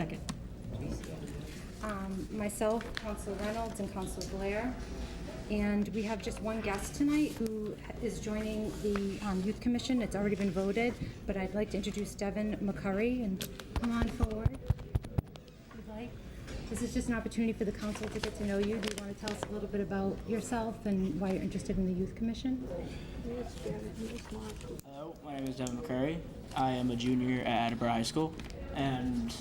Second. Myself, Council Reynolds, and Council Blair. And we have just one guest tonight who is joining the Youth Commission. It's already been voted, but I'd like to introduce Devin McCurry, and come on forward if you'd like. This is just an opportunity for the council to get to know you. Do you want to tell us a little bit about yourself and why you're interested in the Youth Commission? Hello, my name is Devin McCurry. I am a junior at Attleboro High School, and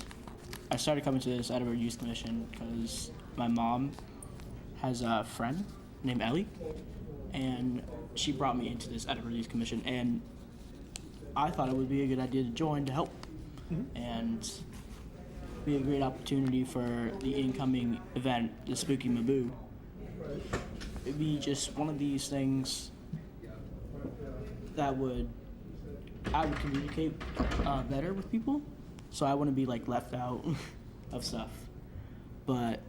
I started coming to this Attleboro Youth Commission because my mom has a friend named Ellie, and she brought me into this Attleboro Youth Commission, and I thought it would be a good idea to join to help, and be a great opportunity for the incoming event, the Spooky Maboo. It'd be just one of these things that I would communicate better with people, so I wouldn't be like left out of stuff. But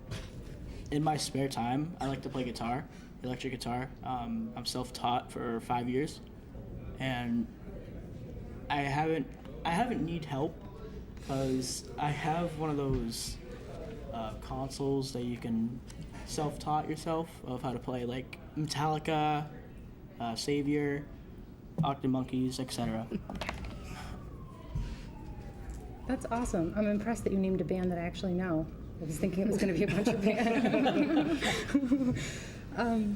in my spare time, I like to play guitar, electric guitar. I'm self-taught for 5 years, and I haven't need help because I have one of those consoles that you can self-taught yourself of how to play, like Metallica, Savior, Octomonkeys, etc. That's awesome. I'm impressed that you named a band that I actually know. I was thinking it was going to be a bunch of bands.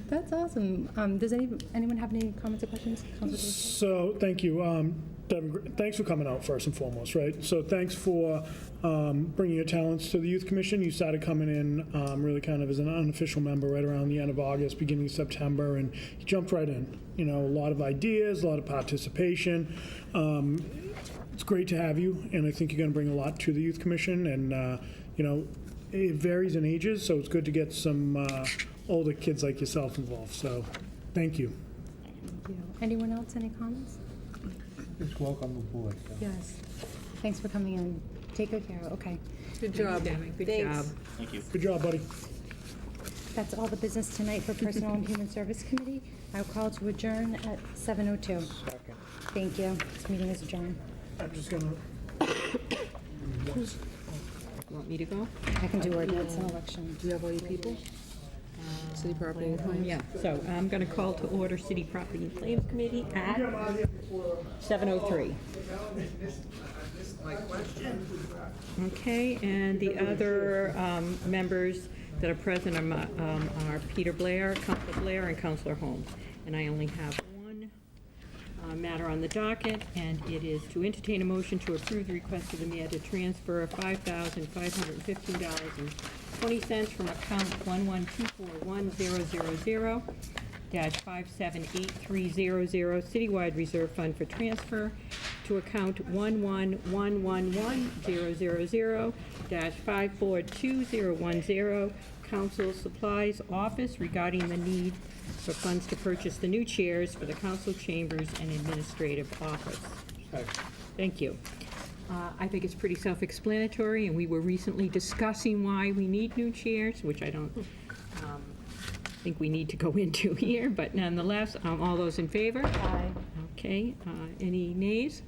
That's awesome. Does anyone have any comments or questions? So, thank you. Devin, thanks for coming out first and foremost, right? So thanks for bringing your talents to the Youth Commission. You started coming in really kind of as an unofficial member right around the end of August, beginning of September, and you jumped right in. You know, a lot of ideas, a lot of participation. It's great to have you, and I think you're going to bring a lot to the Youth Commission, and, you know, it varies in ages, so it's good to get some older kids like yourself involved. So thank you. Thank you. Anyone else, any comments? Just welcome aboard. Yes. Thanks for coming in. Take good care. Okay. Good job, Devin. Good job. Thank you. Good job, buddy. That's all the business tonight for Personnel and Human Service Committee. I'll call to adjourn at 7:02. Second. Thank you. This meeting is adjourned. I'm just going to... Want me to go? I can do ordinance and election. Do you have all your people? City Property and Claims? Yeah, so I'm going to call to order City Property and Claims Committee at 7:03. Okay, and the other members that are present are Peter Blair, Councilor Blair, and Councilor Holmes. And I only have one matter on the docket, and it is to entertain a motion to approve the request of the mayor to transfer $5,515.20 from account 1124100-578300 Citywide Reserve Fund for transfer to account 1111000-542010 Council Supplies Office regarding the need for funds to purchase the new chairs for the council chambers and administrative office. Thank you. I think it's pretty self-explanatory, and we were recently discussing why we need new chairs, which I don't think we need to go into here, but nonetheless, all those in favor? Aye. Okay, any nays?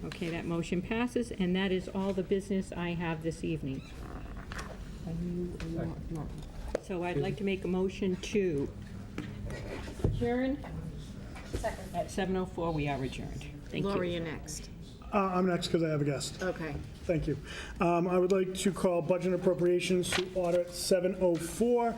Okay, that motion passes, and that is all the business I have this evening. So I'd like to make a motion to adjourn. Second. At 7:04, we are adjourned. Thank you. Laura, you're next. I'm next because I have a guest. Okay. Thank you. I would like to call Budget and Appropriations to order at 7:04.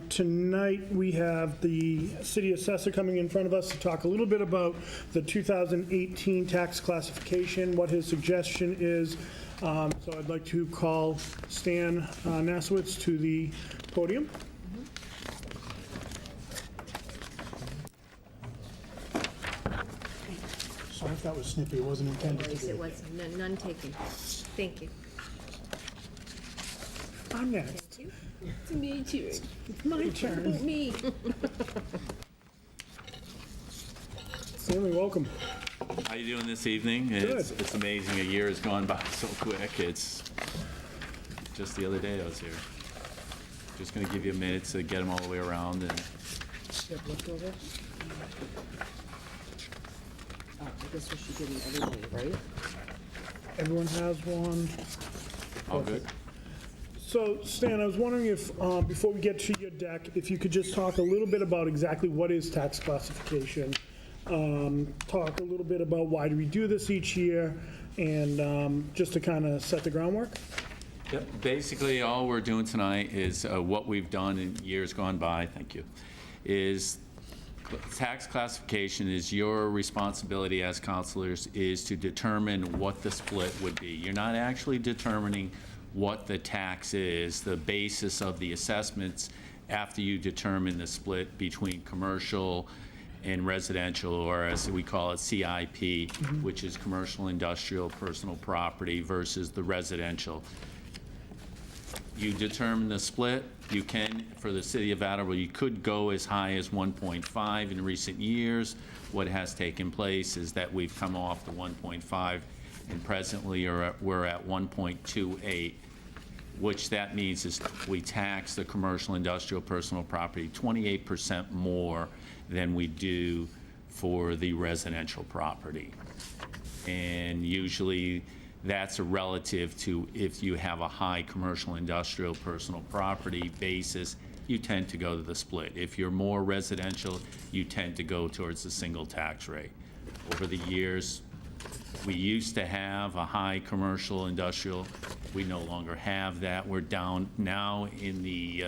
Tonight, we have the city assessor coming in front of us to talk a little bit about the 2018 tax classification, what his suggestion is. So I'd like to call Stan Nasowitz to the podium. Sorry if that was snippy. It wasn't intended to Yes, be. it was. None taken. Thank you. I'm next. It's me too. It's my turn. Me. Stanley, welcome. How you doing this evening? It's amazing. A year has gone by so quick. It's just the other day I was here. Just going to give you a minute to get them all the way around. And Oh, I guess we should give them everybody, right? Everyone has one. All good? So Stan, I was wondering if, before we get to your deck, if you could just talk a little bit about exactly what is tax classification, talk a little bit about why do we do this each year, and just to kind of set the groundwork? Yep. Basically, all we're doing tonight is what we've done in years gone by, thank you, is tax classification is your responsibility as counselors is to determine what the split would be. You're not actually determining what the tax is, the basis of the assessments after you determine the split between commercial and residential, or as we call it, CIP, which is commercial, industrial, personal property versus the residential. You determine the split. You can, for the city of Attleboro, you could go as high as 1.5 in recent years. What has taken place is that we've come off the 1.5 and presently we're at 1.28, which that means is we tax the commercial, industrial, personal property 28% more than we do for the residential property. And usually that's a relative to if you have a high commercial, industrial, personal property basis, you tend to go to the split. If you're more residential, you tend to go towards the single tax rate. Over the years, we used to have a high commercial, industrial. We no longer have that. We're down now in the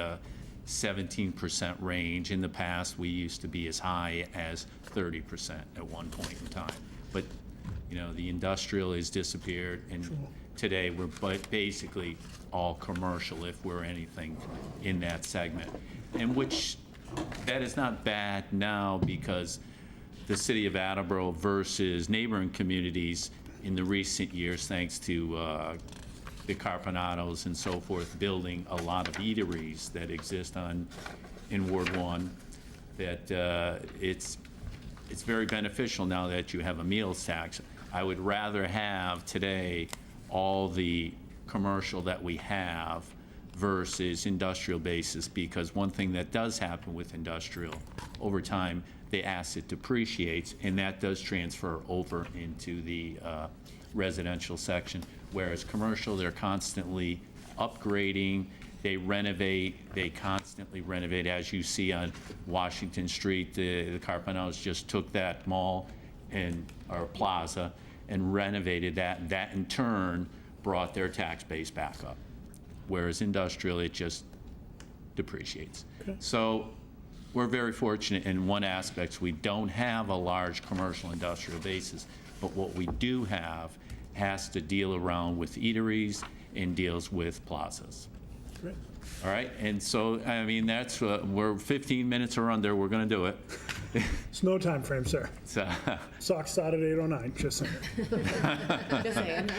17% range. In the past, we used to be as high as 30% at one point in time. But, you know, the industrial has disappeared, and today we're basically all commercial if we're anything in that segment. And which, that is not bad now because the city of Attleboro versus neighboring communities in the recent years, thanks to the Carpanatos and so forth, building a lot of eateries that exist in Ward 1, that it's very beneficial now that you have a meals tax. I would rather have today all the commercial that we have versus industrial basis, because one thing that does happen with industrial, over time, the asset depreciates, and that does transfer over into the residential section, whereas commercial, they're constantly upgrading, they renovate, they constantly renovate. As you see on Washington Street, the Carpanatos just took that mall or plaza and renovated that, and that in turn brought their tax base back up. Whereas industrial, it just depreciates. Okay. So we're very fortunate in one aspect. We don't have a large commercial industrial basis, but what we do have has to deal around with eateries and deals with plazas. Great. All right, and so, I mean, that's, we're 15 minutes or under, we're gonna do it. It's no time frame, sir. So, Sock started at 8:09, just saying.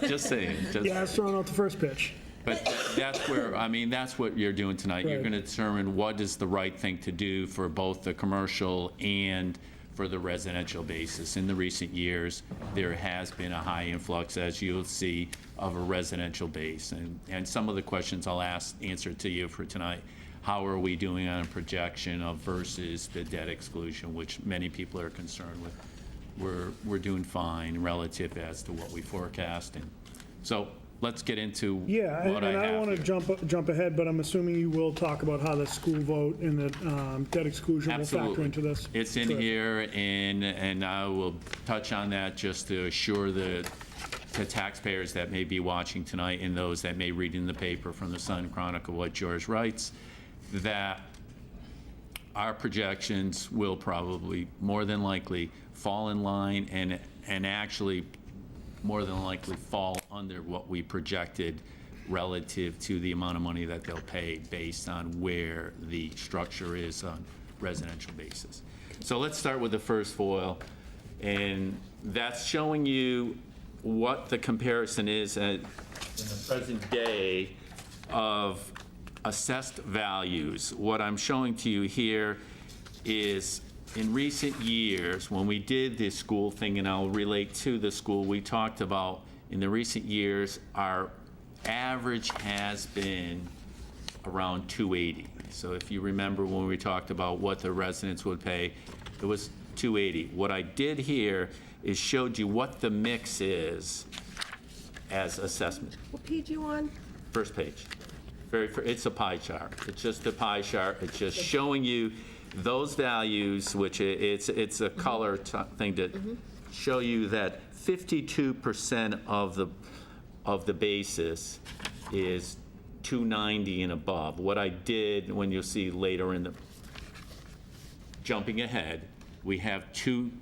just saying. Yeah, it's throwing out the first pitch. But that's where, I mean, that's what you're doing tonight. You're Right. going to determine what is the right thing to do for both the commercial and for the residential basis. In the recent years, there has been a high influx, as you'll see, of a residential base. And some of the questions I'll answer to you for tonight, how are we doing on a projection of versus the debt exclusion, which many people are concerned with. We're doing fine relative as to what we forecast. And so let's get into Yeah, what and I don't want here. to jump ahead, but I'm assuming you will talk about how the school vote and the debt exclusion will factor Absolutely. into this. It's in Terrific. here, and I will touch on that just to assure the taxpayers that may be watching tonight and those that may read in the paper from the Sun Chronicle what George writes, that our projections will probably, more than likely, fall in line and actually more than likely fall under what we projected relative to the amount of money that they'll pay based on where the structure is on residential basis. So let's start with the first foil, and that's showing you what the comparison is in the present day of assessed values. What I'm showing to you here is in recent years, when we did this school thing, and I'll relate to the school, we talked about in the recent years, our average has been around 280. So if you remember when we talked about what the residents would pay, it was 280. What I did here is showed you what the mix is as assessment. What page you on? First page. It's a pie chart. It's just a pie chart. It's just showing you those values, which it's a color thing to show you that 52% of the basis is 290 and above. What I did, when you'll see later in the, jumping ahead, we have two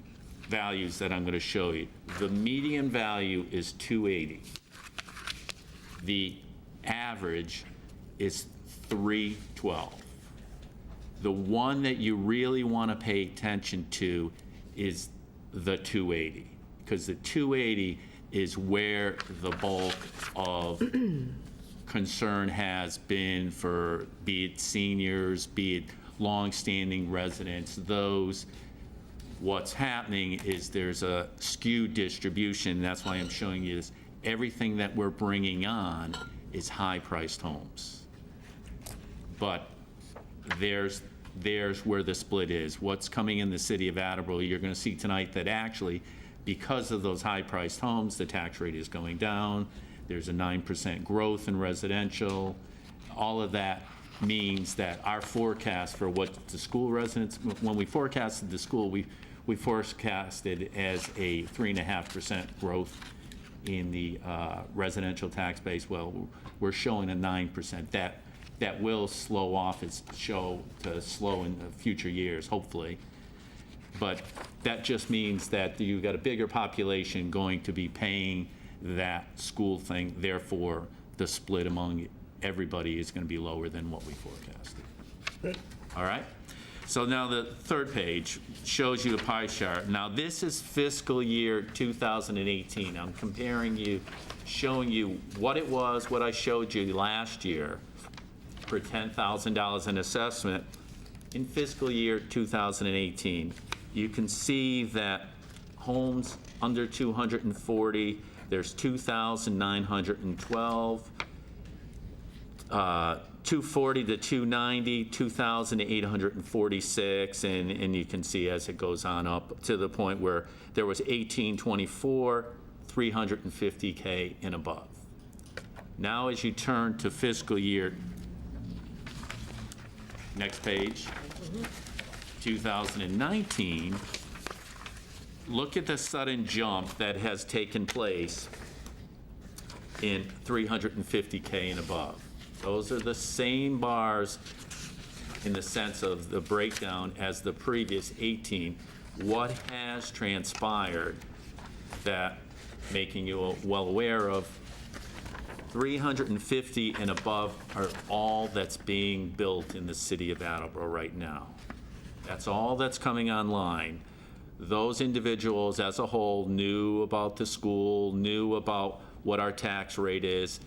values that I'm going to show you. The median value is 280. The average is 312. The one that you really want to pay attention to is the 280, because the 280 is where the bulk of concern has been for, be it seniors, be it longstanding residents, those. What's happening is there's a skewed distribution. That's why I'm showing you this. Everything that we're bringing on is high-priced homes. But there's where the split is. What's coming in the city of Attleboro, you're going to see tonight that actually, because of those high-priced homes, the tax rate is going down. There's a 9% growth in residential. All of that means that our forecast for what the school residents, when we forecasted the school, we forecasted as a 3.5% growth in the residential tax base. Well, we're showing a 9%. That will slow off, slow in the future years, hopefully. But that just means that you've got a bigger population going to be paying that school thing. Therefore, the split among everybody is going to be lower than what we forecasted. Good. All right? So now the third page shows you a pie chart. Now this is fiscal year 2018. I'm comparing you, showing you what it was, what I showed you last year for $10,000 in assessment in fiscal year 2018. You can see that homes under 240, there's 2,912. 240 to 290, 2,846, and you can see as it goes on up to the point where there was 1824, 350K and above. Now as you turn to fiscal year, next page, 2019, look at the sudden jump that has taken place in 350K and above. Those are the same bars in the sense of the breakdown as the previous 18. What has transpired that, making you well aware of, 350 and above are all that's being built in the city of Attleboro right now. That's all that's coming online. Those individuals as a whole knew about the school, knew about what our tax rate is.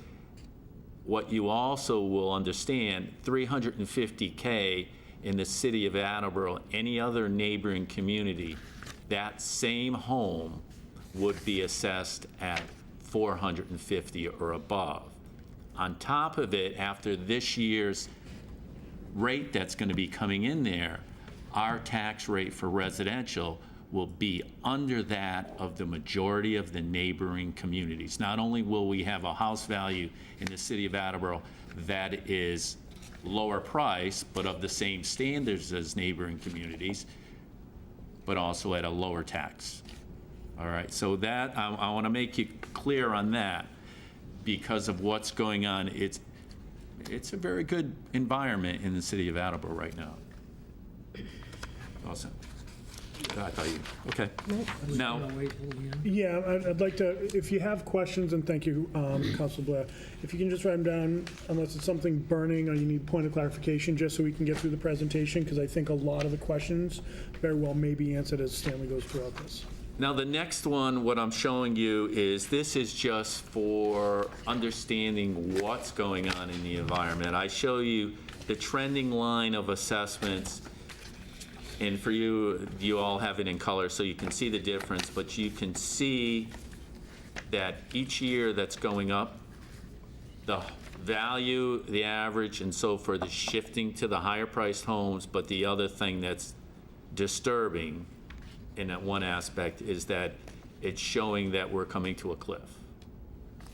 What you also will understand, 350K in the city of Attleboro, any other neighboring community, that same home would be assessed at 450 or above. On top of it, after this year's rate that's going to be coming in there, our tax rate for residential will be under that of the majority of the neighboring communities. Not only will we have a house value in the city of Attleboro that is lower price, but of the same standards as neighboring communities, but also at a lower tax. All right, so that, I want to make you clear on that because of what's going on. It's a very good environment in the city of Attleboro right now. Awesome. I thought you, okay. Now, Yeah, I'd like to, if you have questions, and thank you, Councilor Blair, if you can just write them down, unless it's something burning or you need point of clarification, just so we can get through the presentation, because I think a lot of the questions very well may be answered as Stanley goes throughout this. now the next one, what I'm showing you is, this is just for understanding what's going on in the environment. I show you the trending line of assessments. And for you, you all have it in color so you can see the difference, but you can see that each year that's going up, the value, the average, and so forth is shifting to the higher priced homes. But the other thing that's disturbing in that one aspect is that it's showing that we're coming to a cliff.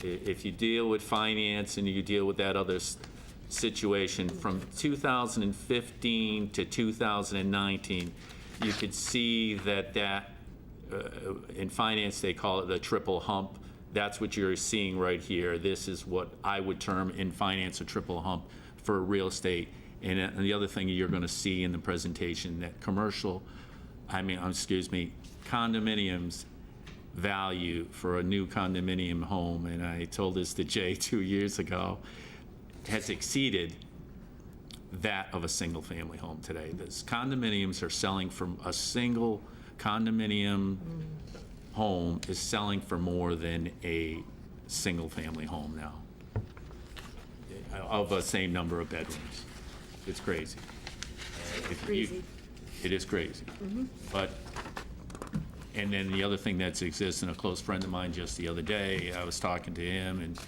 If you deal with finance and you deal with that other situation, from 2015 to 2019, you could see that in finance, they call it the triple hump. That's what you're seeing right here. This is what I would term in finance a triple hump for real estate. And the other thing you're going to see in the presentation, that condominiums value for a new condominium home, and I told this to Jay 2 years ago, has exceeded that of a single-family home today. These condominiums are selling from a single condominium home is selling for more than a single-family home now, of the same number of bedrooms. It's crazy. Crazy. It is crazy. But, and then the other thing that exists, and a close friend of mine just the other day, I was talking to him, and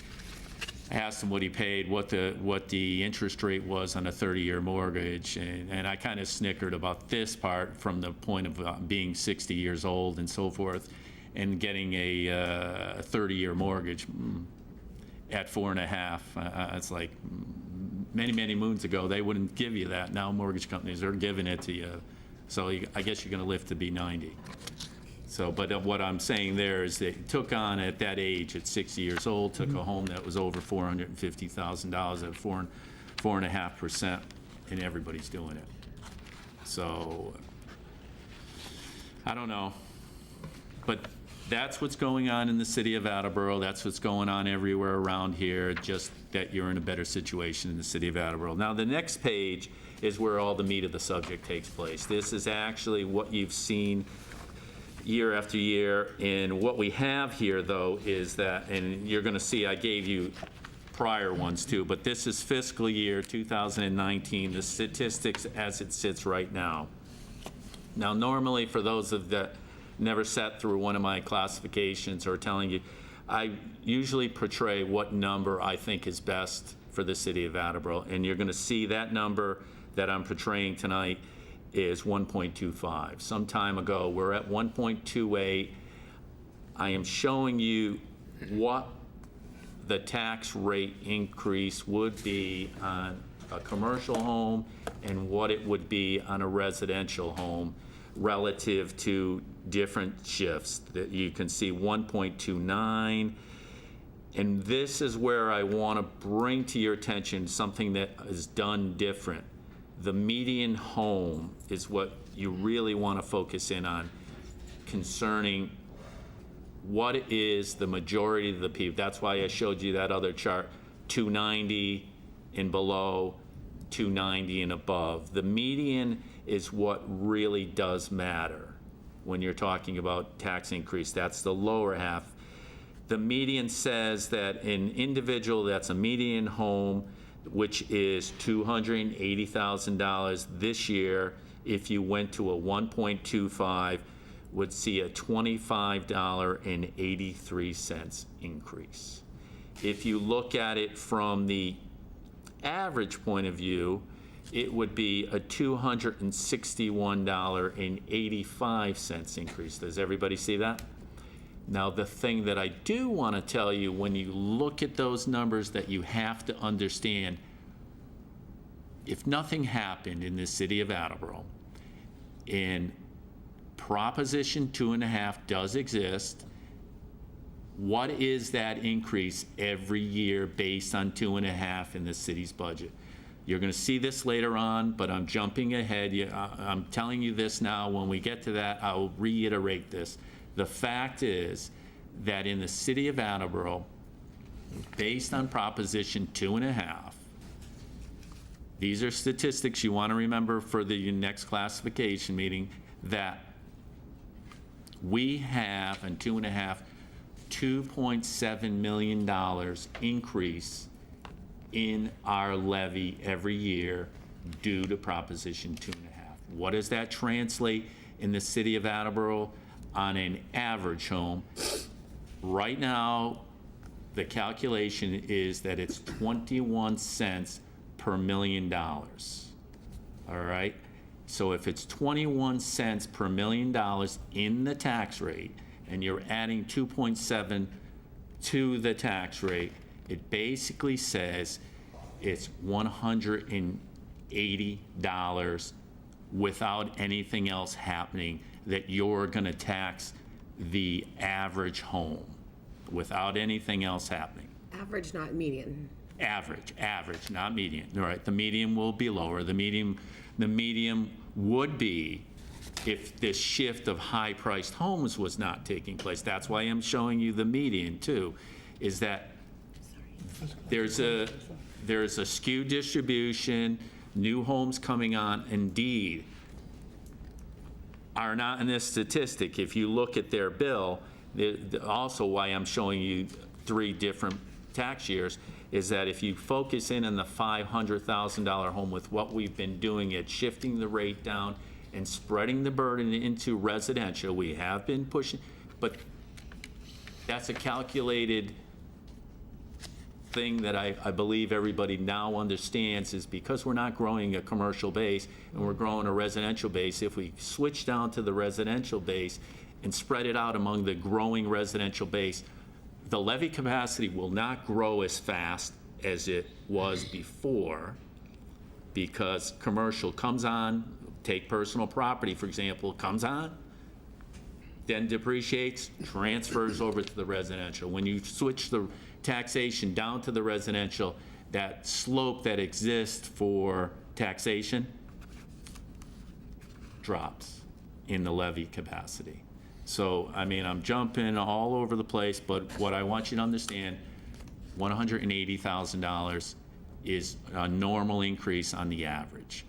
I asked him what he paid, what the interest rate was on a 30-year mortgage, and I kind of snickered about this part from the point of being 60 years old and so forth, and getting a 30-year mortgage at 4.5. It's like many moons ago, they wouldn't give you that. Now mortgage companies are giving it to you. So I guess you're going to live to be 90. So, but what I'm saying there is they took on at that age, at 60 years old, took a home that was over $450,000 at 4.5%, and everybody's doing it. So, I don't know. But that's what's going on in the city of Attleboro. That's what's going on everywhere around here, just that you're in a better situation in the city of Attleboro. Now, the next page is where all the meat of the subject takes place. This is actually what you've seen year after year. And what we have here, though, is that, and you're going to see I gave you prior ones too, but this is fiscal year 2019, the statistics as it sits right now. Now, normally, for those of that never sat through one of my classifications or telling you, I usually portray what number I think is best for the city of Attleboro. And you're going to see that number that I'm portraying tonight is 1.25. Some time ago, we're at 1.28. I am showing you what the tax rate increase would be on a commercial home and what it would be on a residential home relative to different shifts. That you can see 1.29. And this is where I want to bring to your attention something that is done different. The median home is what you really want to focus in on concerning what is the majority of the people. That's why I showed you that other chart, 290 and below, 290 and above. The median is what really does matter when you're talking about tax increase. That's the lower half. The median says that an individual that's a median home, which is $280,000 this year, if you went to a 1.25, would see a $25.83 increase. If you look at it from the average point of view, it would be a $261.85 increase. Does everybody see that? Now, the thing that I do want to tell you, when you look at those numbers, that you have to understand, if nothing happened in the city of Attleboro, and Proposition 2.5 does exist, what is that increase every year based on 2.5 in the city's budget? You're going to see this later on, but I'm jumping ahead. I'm telling you this now. When we get to that, I will reiterate this. The fact is that in the city of Attleboro, based on Proposition 2.5, these are statistics you want to remember for the next classification meeting, that we have in 2.5, $2.7 million increase in our levy every year due to Proposition 2.5. What does that translate in the city of Attleboro on an average home? Right now, the calculation is that it's 21 cents per $1 million. All right? So if it's 21 cents per $1 million in the tax rate, and you're adding 2.7 to the tax rate, it basically says it's $180 without anything else happening, that you're going to tax the average home without anything else happening. Average, not median. Average, not median. All right, the median will be lower. The median would be if this shift of high-priced homes was not taking place. That's why I'm showing you the median too, is that there's a skewed distribution, new homes coming on, indeed, are not in this statistic. If you look at their bill, also why I'm showing you 3 different tax years, is that if you focus in on the $500,000 home with what we've been doing at shifting the rate down and spreading the burden into residential, we have been pushing, but that's a calculated thing that I believe everybody now understands, is because we're not growing a commercial base and we're growing a residential base, if we switch down to the residential base and spread it out among the growing residential base, the levy capacity will not grow as fast as it was before, because commercial comes on, take personal property, for example, comes on, then depreciates, transfers over to the residential. When you switch the taxation down to the residential, that slope that exists for taxation drops in the levy capacity. So, I mean, I'm jumping all over the place, but what I want you to understand, $180,000 is a normal increase on the average.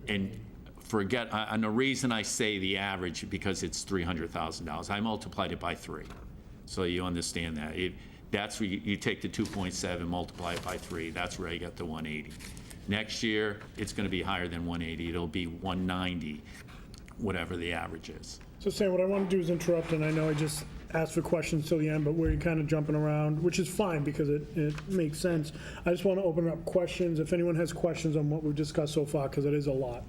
And forget, and the reason I say the average, because it's $300,000. I multiplied it by 3, so you understand that. That's where you take the 2.7, multiply it by 3, that's where I get the 180. Next year, it's gonna be higher than 180, it'll be 190, whatever the average is. So Sam, what I want to do is interrupt, and I know I just asked for questions till the end, but we're kind of jumping around, which is fine because it makes sense. I just want to open up questions, if anyone has questions on what we've discussed so far, because it is a lot.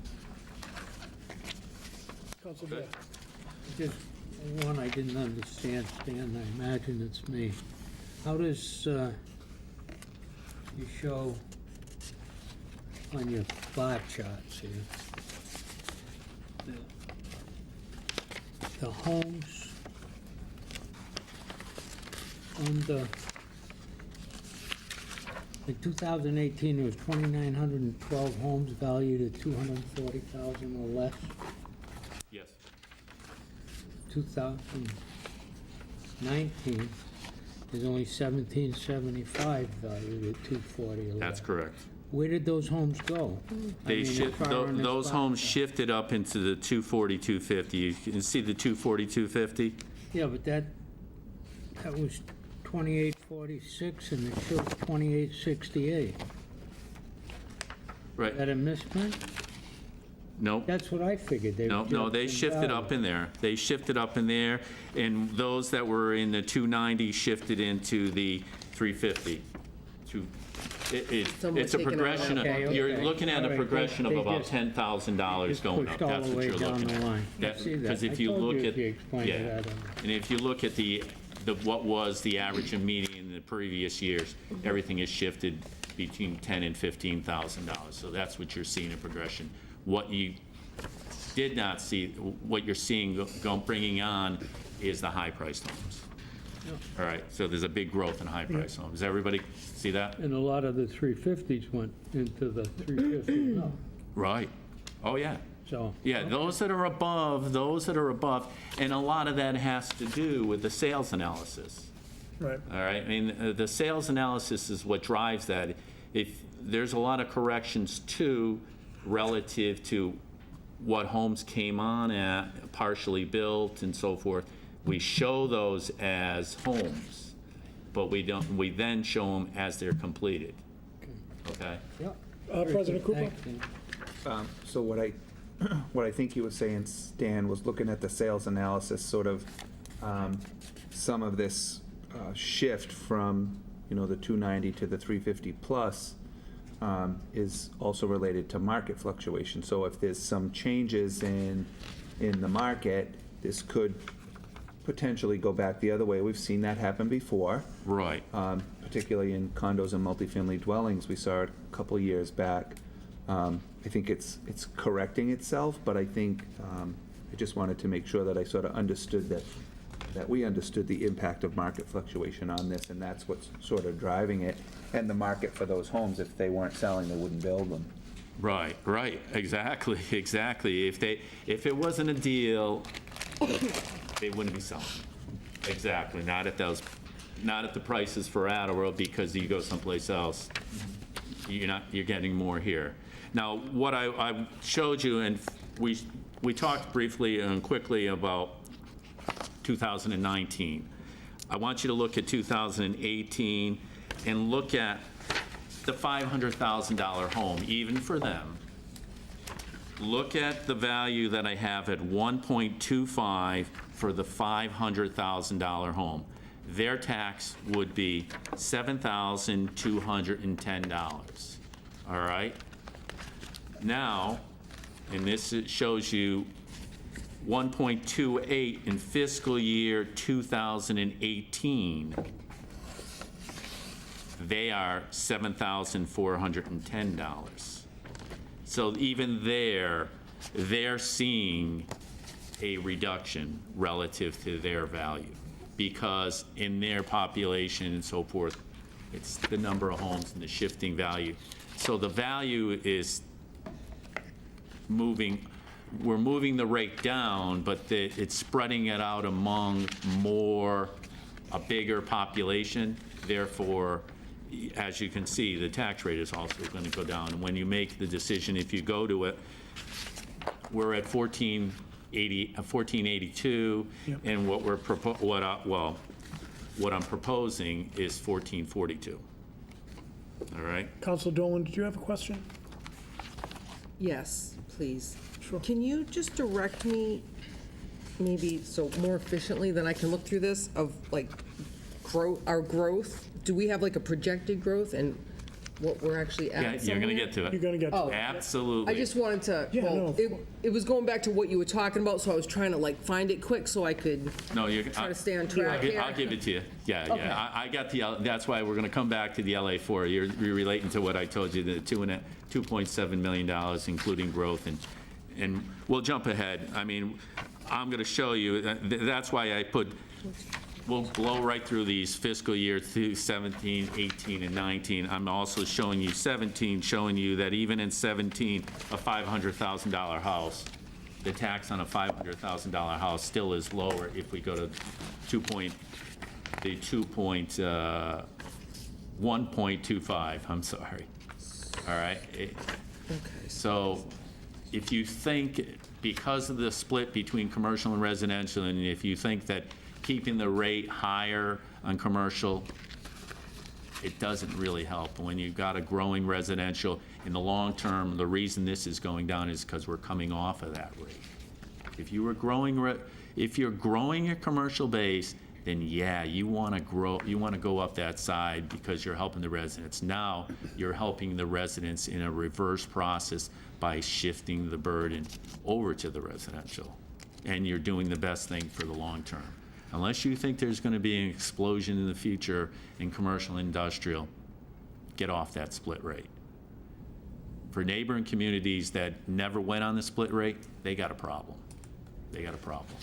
Councilor Blair. Just one I didn't understand, Stan, I imagine it's me. How does, you show on your bar charts here, the homes under, in 2018, there was 2,912 homes valued at 240,000 or less. Yes. 2019, there's only 1,775 valued at 240 or less. That's correct. Where did those homes go? Those homes shifted up into the 240, 250. You can see the 240, 250? Yeah, but that was 2846 and it shows 2868. Right. Is that a misprint? Nope. That's what I figured. No, they shifted up in there. They shifted up in there, and those that were in the 290 shifted into the 350. It's a progression of, Okay, you're okay. looking at All a right, progression of they about just- $10,000 going up. pushed all That's the what way you're down looking the at. line. I see that. Because I if you told look you at, if you explained it, I don't know. and if you look at what was the average and median in the previous years, everything has shifted between $10,000 and $15,000. So that's what you're seeing in progression. What you did not see, what you're seeing bringing on is the high-priced homes. All right, so there's a big growth in high-priced homes. Does everybody see that? And a lot of the 350s went into the 350 no. Right. Oh, yeah. So. Yeah, those that are above, and a lot of that has to do with the sales analysis. Right. All right, I mean, the sales analysis is what drives that. If there's a lot of corrections too, relative to what homes came on at, partially built and so forth, we show those as homes, but we then show them as they're completed. Okay? Yeah. President Cooper? Thanks, Dan. So what I think you were saying, Stan, was looking at the sales analysis, sort of some of this shift from, the 290 to the 350 plus is also related to market fluctuation. So if there's some changes in the market, this could potentially go back the other way. We've seen that happen before, Right. particularly in condos and multifamily dwellings. We saw it a couple of years back. I think it's correcting itself, but I think I just wanted to make sure that I sort of understood that we understood the impact of market fluctuation on this, and that's what's sort of driving it. And the market for those homes, if they weren't selling, they wouldn't build them. Right, right, exactly, exactly. If it wasn't a deal, they wouldn't be selling. Exactly, not at the prices for Attleboro, because you go someplace else, you're getting more here. Now, what I showed you, and we talked briefly and quickly about 2019. I want you to look at 2018 and look at the $500,000 home, even for them. Look at the value that I have at 1.25 for the $500,000 home. Their tax would be $7,210, all right? Now, and this shows you 1.28 in fiscal year 2018. They are $7,410. So even there, they're seeing a reduction relative to their value, because in their population and so forth, it's the number of homes and the shifting value. So the value is moving. We're moving the rate down, but it's spreading it out among a bigger population. Therefore, as you can see, the tax rate is also going to go down. And when you make the decision, if you go to it, we're at 1482, and what I'm proposing is 1442. All right. Councilor Dolan, did you have a question? Yes, please. Sure. Can you just direct me, maybe so more efficiently than I can look through this, of like our growth? Do we have like a projected growth and what we're actually at? Yeah, you're going to get to You're it. going to get to Oh. it. Absolutely. I just wanted to, Yeah, well, no. it was going back to what you were talking about, so I was trying to like find it quick so I could No, you're. try to stay on track here. I'll give it to you. Yeah, Okay. yeah. I got that's why we're going to come back to the LA4. You're relating to what I told you, the $2.7 million, including growth, and we'll jump ahead. I mean, I'm going to show you, that's why we'll blow right through these fiscal year 17, 18, and 19. I'm also showing you 17, showing you that even in 17, a $500,000 house, the tax on a $500,000 house still is lower if we go to 1.25, I'm sorry. All right? Okay. So if you think, because of the split between commercial and residential, and if you think that keeping the rate higher on commercial, it doesn't really help. When you've got a growing residential, in the long term, the reason this is going down is because we're coming off of that rate. If you're growing your commercial base, then yeah, you want to go up that side because you're helping the residents. Now, you're helping the residents in a reverse process by shifting the burden over to the residential. And you're doing the best thing for the long term. Unless you think there's going to be an explosion in the future in commercial and industrial, get off that split rate. For neighboring communities that never went on the split rate, they got a problem. They got a problem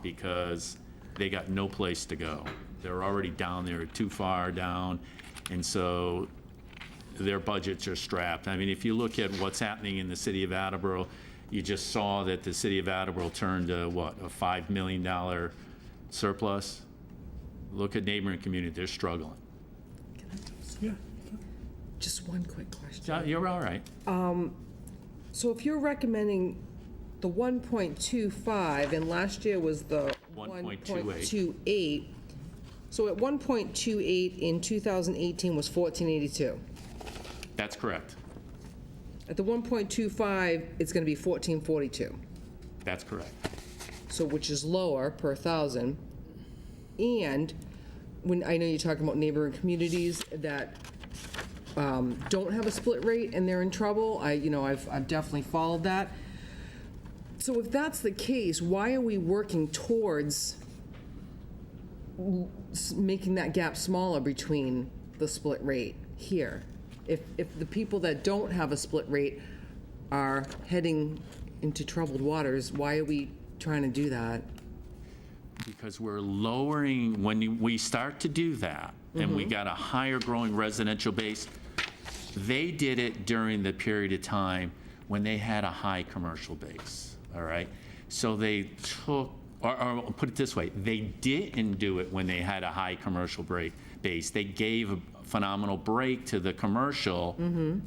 because they got no place to go. They're already down there, too far down, and so their budgets are strapped. I mean, if you look at what's happening in the city of Attleboro, you just saw that the city of Attleboro turned a $5 million surplus. Look at neighboring community, they're struggling. Yeah. Just one quick question. You're all right. So if you're recommending the 1.25, and last year was the 1.28. 1.28, so at 1.28 in 2018 was 1482. That's correct. At the 1.25, it's going to be 1442. That's correct. So which is lower per thousand. And when I know you're talking about neighboring communities that don't have a split rate and they're in trouble, I've definitely followed that. So if that's the case, why are we working towards making that gap smaller between the split rate here. If the people that don't have a split rate are heading into troubled waters, why are we trying to do that? Because we're lowering, when we start to do that, and we got a higher growing residential base, they did it during the period of time when they had a high commercial base, all right? So they took, or put it this way, they didn't do it when they had a high commercial base. They gave a phenomenal break to the commercial, and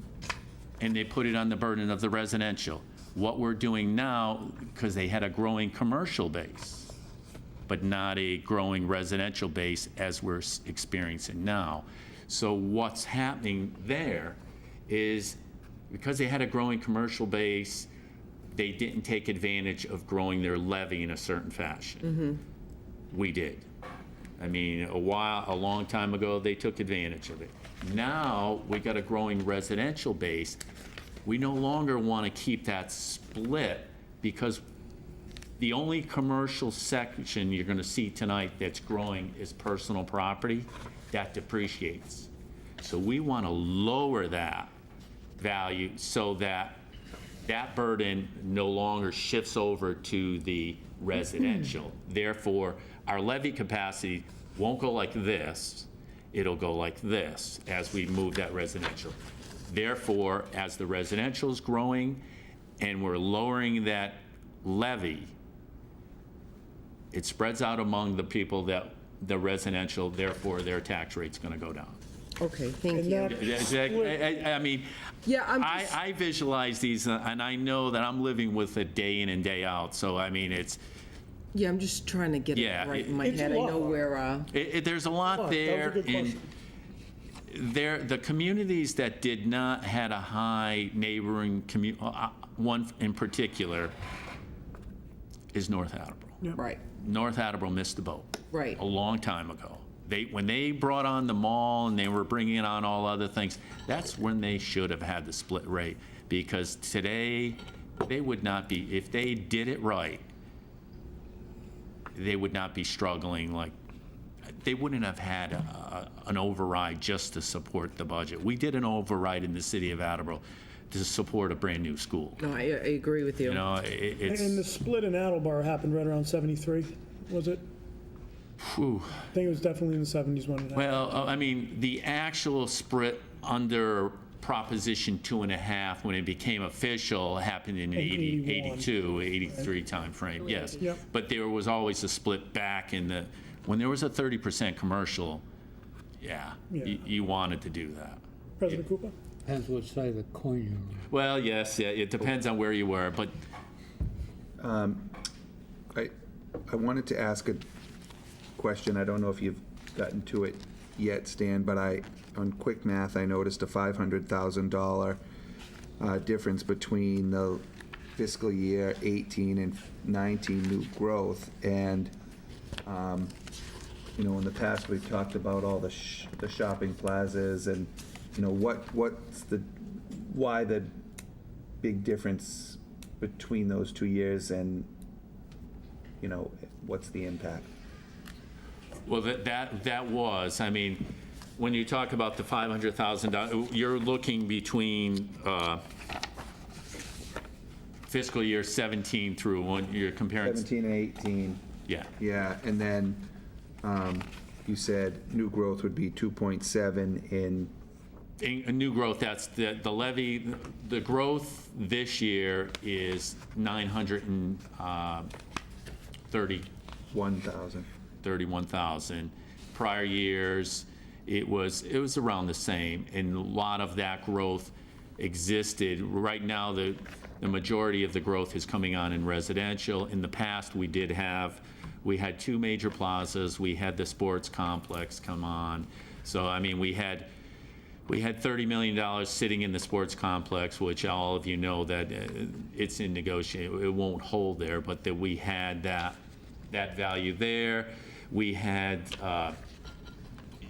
they put it on the burden of the residential. What we're doing now, because they had a growing commercial base, but not a growing residential base as we're experiencing now. So what's happening there is, because they had a growing commercial base, they didn't take advantage of growing their levy in a certain fashion. We did. I mean, a long time ago, they took advantage of it. Now, we got a growing residential base. We no longer want to keep that split, because the only commercial section you're going to see tonight that's growing is personal property. That depreciates. So we want to lower that value so that that burden no longer shifts over to the residential. Therefore, our levy capacity won't go like this, it'll go like this as we move that residential. Therefore, as the residential is growing and we're lowering that levy, it spreads out among the people that the residential, therefore their tax rate's going to go down. Okay, thank And you. I mean, Yeah, I'm just, I visualize these, and I know that I'm living with it day in and day out. So I mean, yeah, I'm just trying to get Yeah, it right in my it's head. a I know lot. where, there's a lot That was a there. good And question. the communities that did not had a high neighboring one in particular is North Attleboro. right, North Attleboro missed the boat. Right. A long time ago. When they brought on the mall and they were bringing on all other things, that's when they should have had the split rate. Because today, they would not be, if they did it right, they would not be struggling like, they wouldn't have had an override just to support the budget. We did an override in the city of Attleboro to support a brand-new school. no, I agree with you. You know, it's, And the split in Attleboro happened right around 73, was it? whew. I think it was definitely in the 70s when it happened. Well, I mean, the actual split under Proposition 2.5, when it became official, happened in 80, 81. 82, 83 timeframe, yes. Yep. But there was always a split back in the, when there was a 30% commercial, yeah, Yeah. you wanted to do that. President Cooper? Depends what side of the coin you're on. Well, yes, yeah, it depends on where you were, but I wanted to ask a question. I don't know if you've gotten to it yet, Stan, but on quick math, I noticed a $500,000 difference between the fiscal year 18 and 19 new growth. And, you know, in the past, we've talked about all the shopping plazas and, you know, why the big difference between those 2 years, and, you know, what's the impact? well, that was, I mean, when you talk about the $500,000, you're looking between fiscal year 17 through when you're comparing. 17 and 18, Yeah. yeah, and then you said new growth would be 2.7 in, A new growth, that's the levy, the growth this year is 931,000. Prior years, it was around the same, and a lot of that growth existed. Right now, the majority of the growth is coming on in residential. In the past, we had two major plazas, we had the sports complex come on. So, I mean, we had $30 million sitting in the sports complex, which all of you know that it's in negotiation. It won't hold there, but that we had that value there. We had,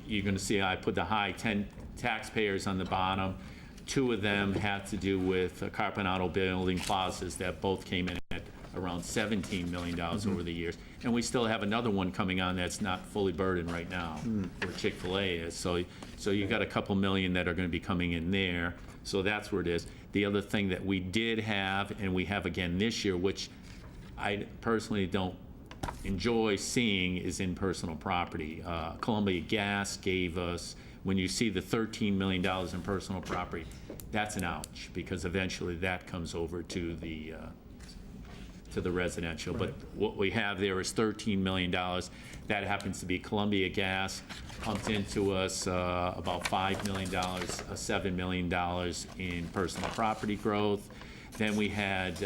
you're going to see I put the high 10 taxpayers on the bottom. Two of them had to do with Carpinato building plazas that both came in at around $17 million over the years. And we still have another one coming on that's not fully burdened right now, where Chick-fil-A is. So you got a couple million that are going to be coming in there. So that's where it is. The other thing that we did have, and we have again this year, which I personally don't enjoy seeing, is in personal property. Columbia Gas gave us, when you see the $13 million in personal property, that's an ouch, because eventually that comes over to the residential. But what we have there is $13 million. That happens to be Columbia Gas pumped into us about $5 million, $7 million in personal property growth. Then we had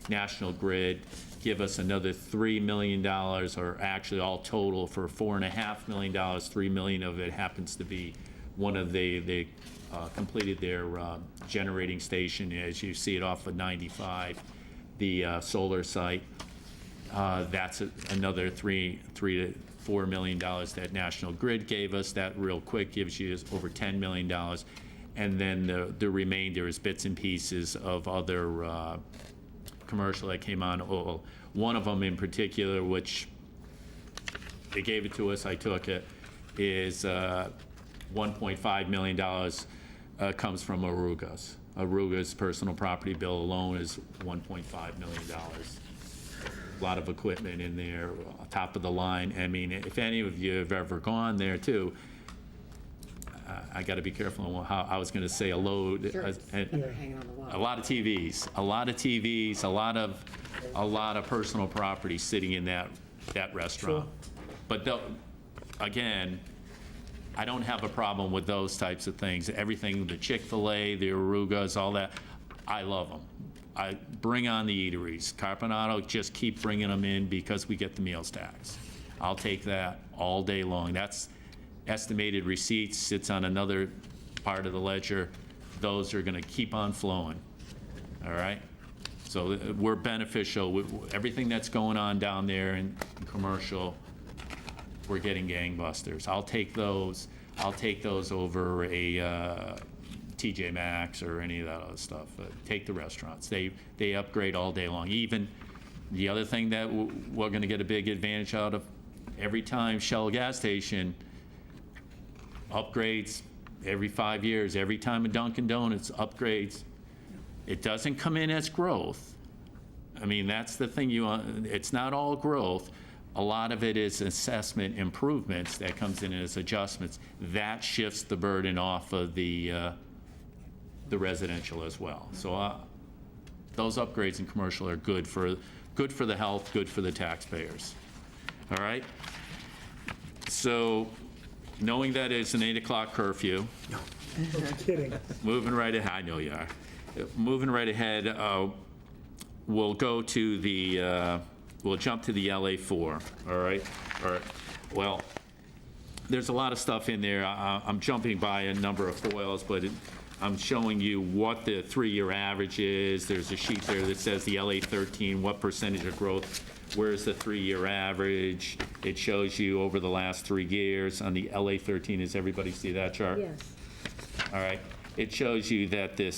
National Grid give us another $3 million, or actually all total for $4.5 million. $3 million of it happens to be one of they completed their generating station, as you see it off of 95, the solar site. That's another $3 to $4 million that National Grid gave us. That real quick gives you over $10 million. And then the remainder is bits and pieces of other commercial that came on. One of them in particular, which they gave it to us, I took it, is $1.5 million comes from Arugas. Aruga's personal property bill alone is $1.5 million. A lot of equipment in there, top of the line. I mean, if any of you have ever gone there too, I got to be careful on how I was going to say a load. A lot of TVs, a lot of personal property sitting in that restaurant. Sure. But again, I don't have a problem with those types of things. Everything, the Chick-fil-A, the Arugas, all that, I love them. I bring on the eateries. Carpinato, just keep bringing them in because we get the meals tax. I'll take that all day long. That's estimated receipts, sits on another part of the ledger. Those are going to keep on flowing, all right? So we're beneficial. Everything that's going on down there in commercial, we're getting gangbusters. I'll take those over a TJ Maxx or any of that other stuff. Take the restaurants. They upgrade all day long. Even the other thing that we're going to get a big advantage out of, every time Shell gas station upgrades every 5 years, every time a Dunkin' Donuts upgrades, it doesn't come in as growth. I mean, that's the thing it's not all growth. A lot of it is assessment improvements that comes in as adjustments. That shifts the burden off of the residential as well. So those upgrades in commercial are good for the health, good for the taxpayers. All right? So knowing that it's an 8 o'clock curfew, Kidding. moving right ahead, I know you are. Moving right ahead, we'll go to we'll jump to the LA4, all right? Well, there's a lot of stuff in there. I'm jumping by a number of foils, but I'm showing you what the 3-year average is. There's a sheet there that says the LA13, what percentage of growth, where's the 3-year average? It shows you over the last 3 years on the LA13. Does everybody see that chart? Yes. All right. It shows you that the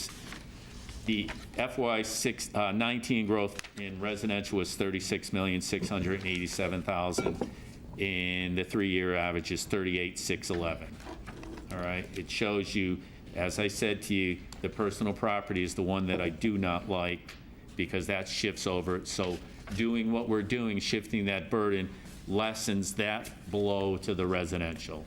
FY19 growth in residential was 36,687,000, and the 3-year average is 38,611. All right. It shows you, as I said to you, the personal property is the one that I do not like because that shifts over. So doing what we're doing, shifting that burden, lessens that blow to the residential,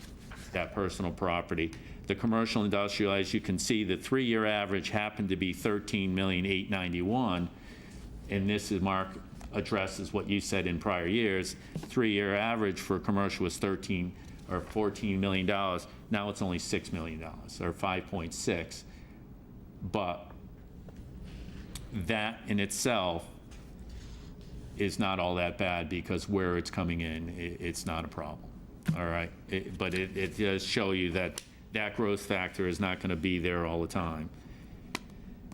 that personal property. The commercial industrial, as you can see, the 3-year average happened to be 13,891,000, and this is Mark addresses what you said in prior years. 3-year average for commercial was $13 or $14 million. Now it's only $6 million, or 5.6. But that in itself is not all that bad because where it's coming in, it's not a problem. All right, but it does show you that growth factor is not going to be there all the time.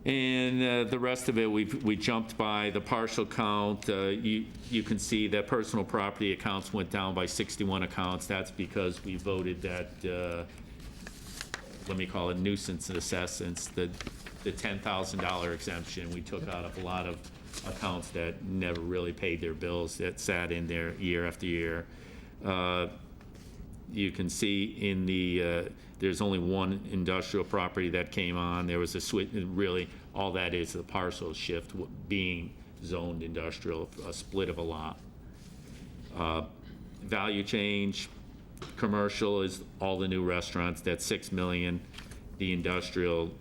And the rest of it, we jumped by the partial count. You can see that personal property accounts went down by 61 accounts. That's because we voted that, let me call it nuisance assessments, the $10,000 exemption. We took out of a lot of accounts that never really paid their bills, that sat in there year after year. You can see in the, there's only one industrial property that came on. There was a switch, really, all that is the parcel shift being zoned industrial, a split of a lot. Value change, commercial is all the new restaurants, that's 6 million. The industrial,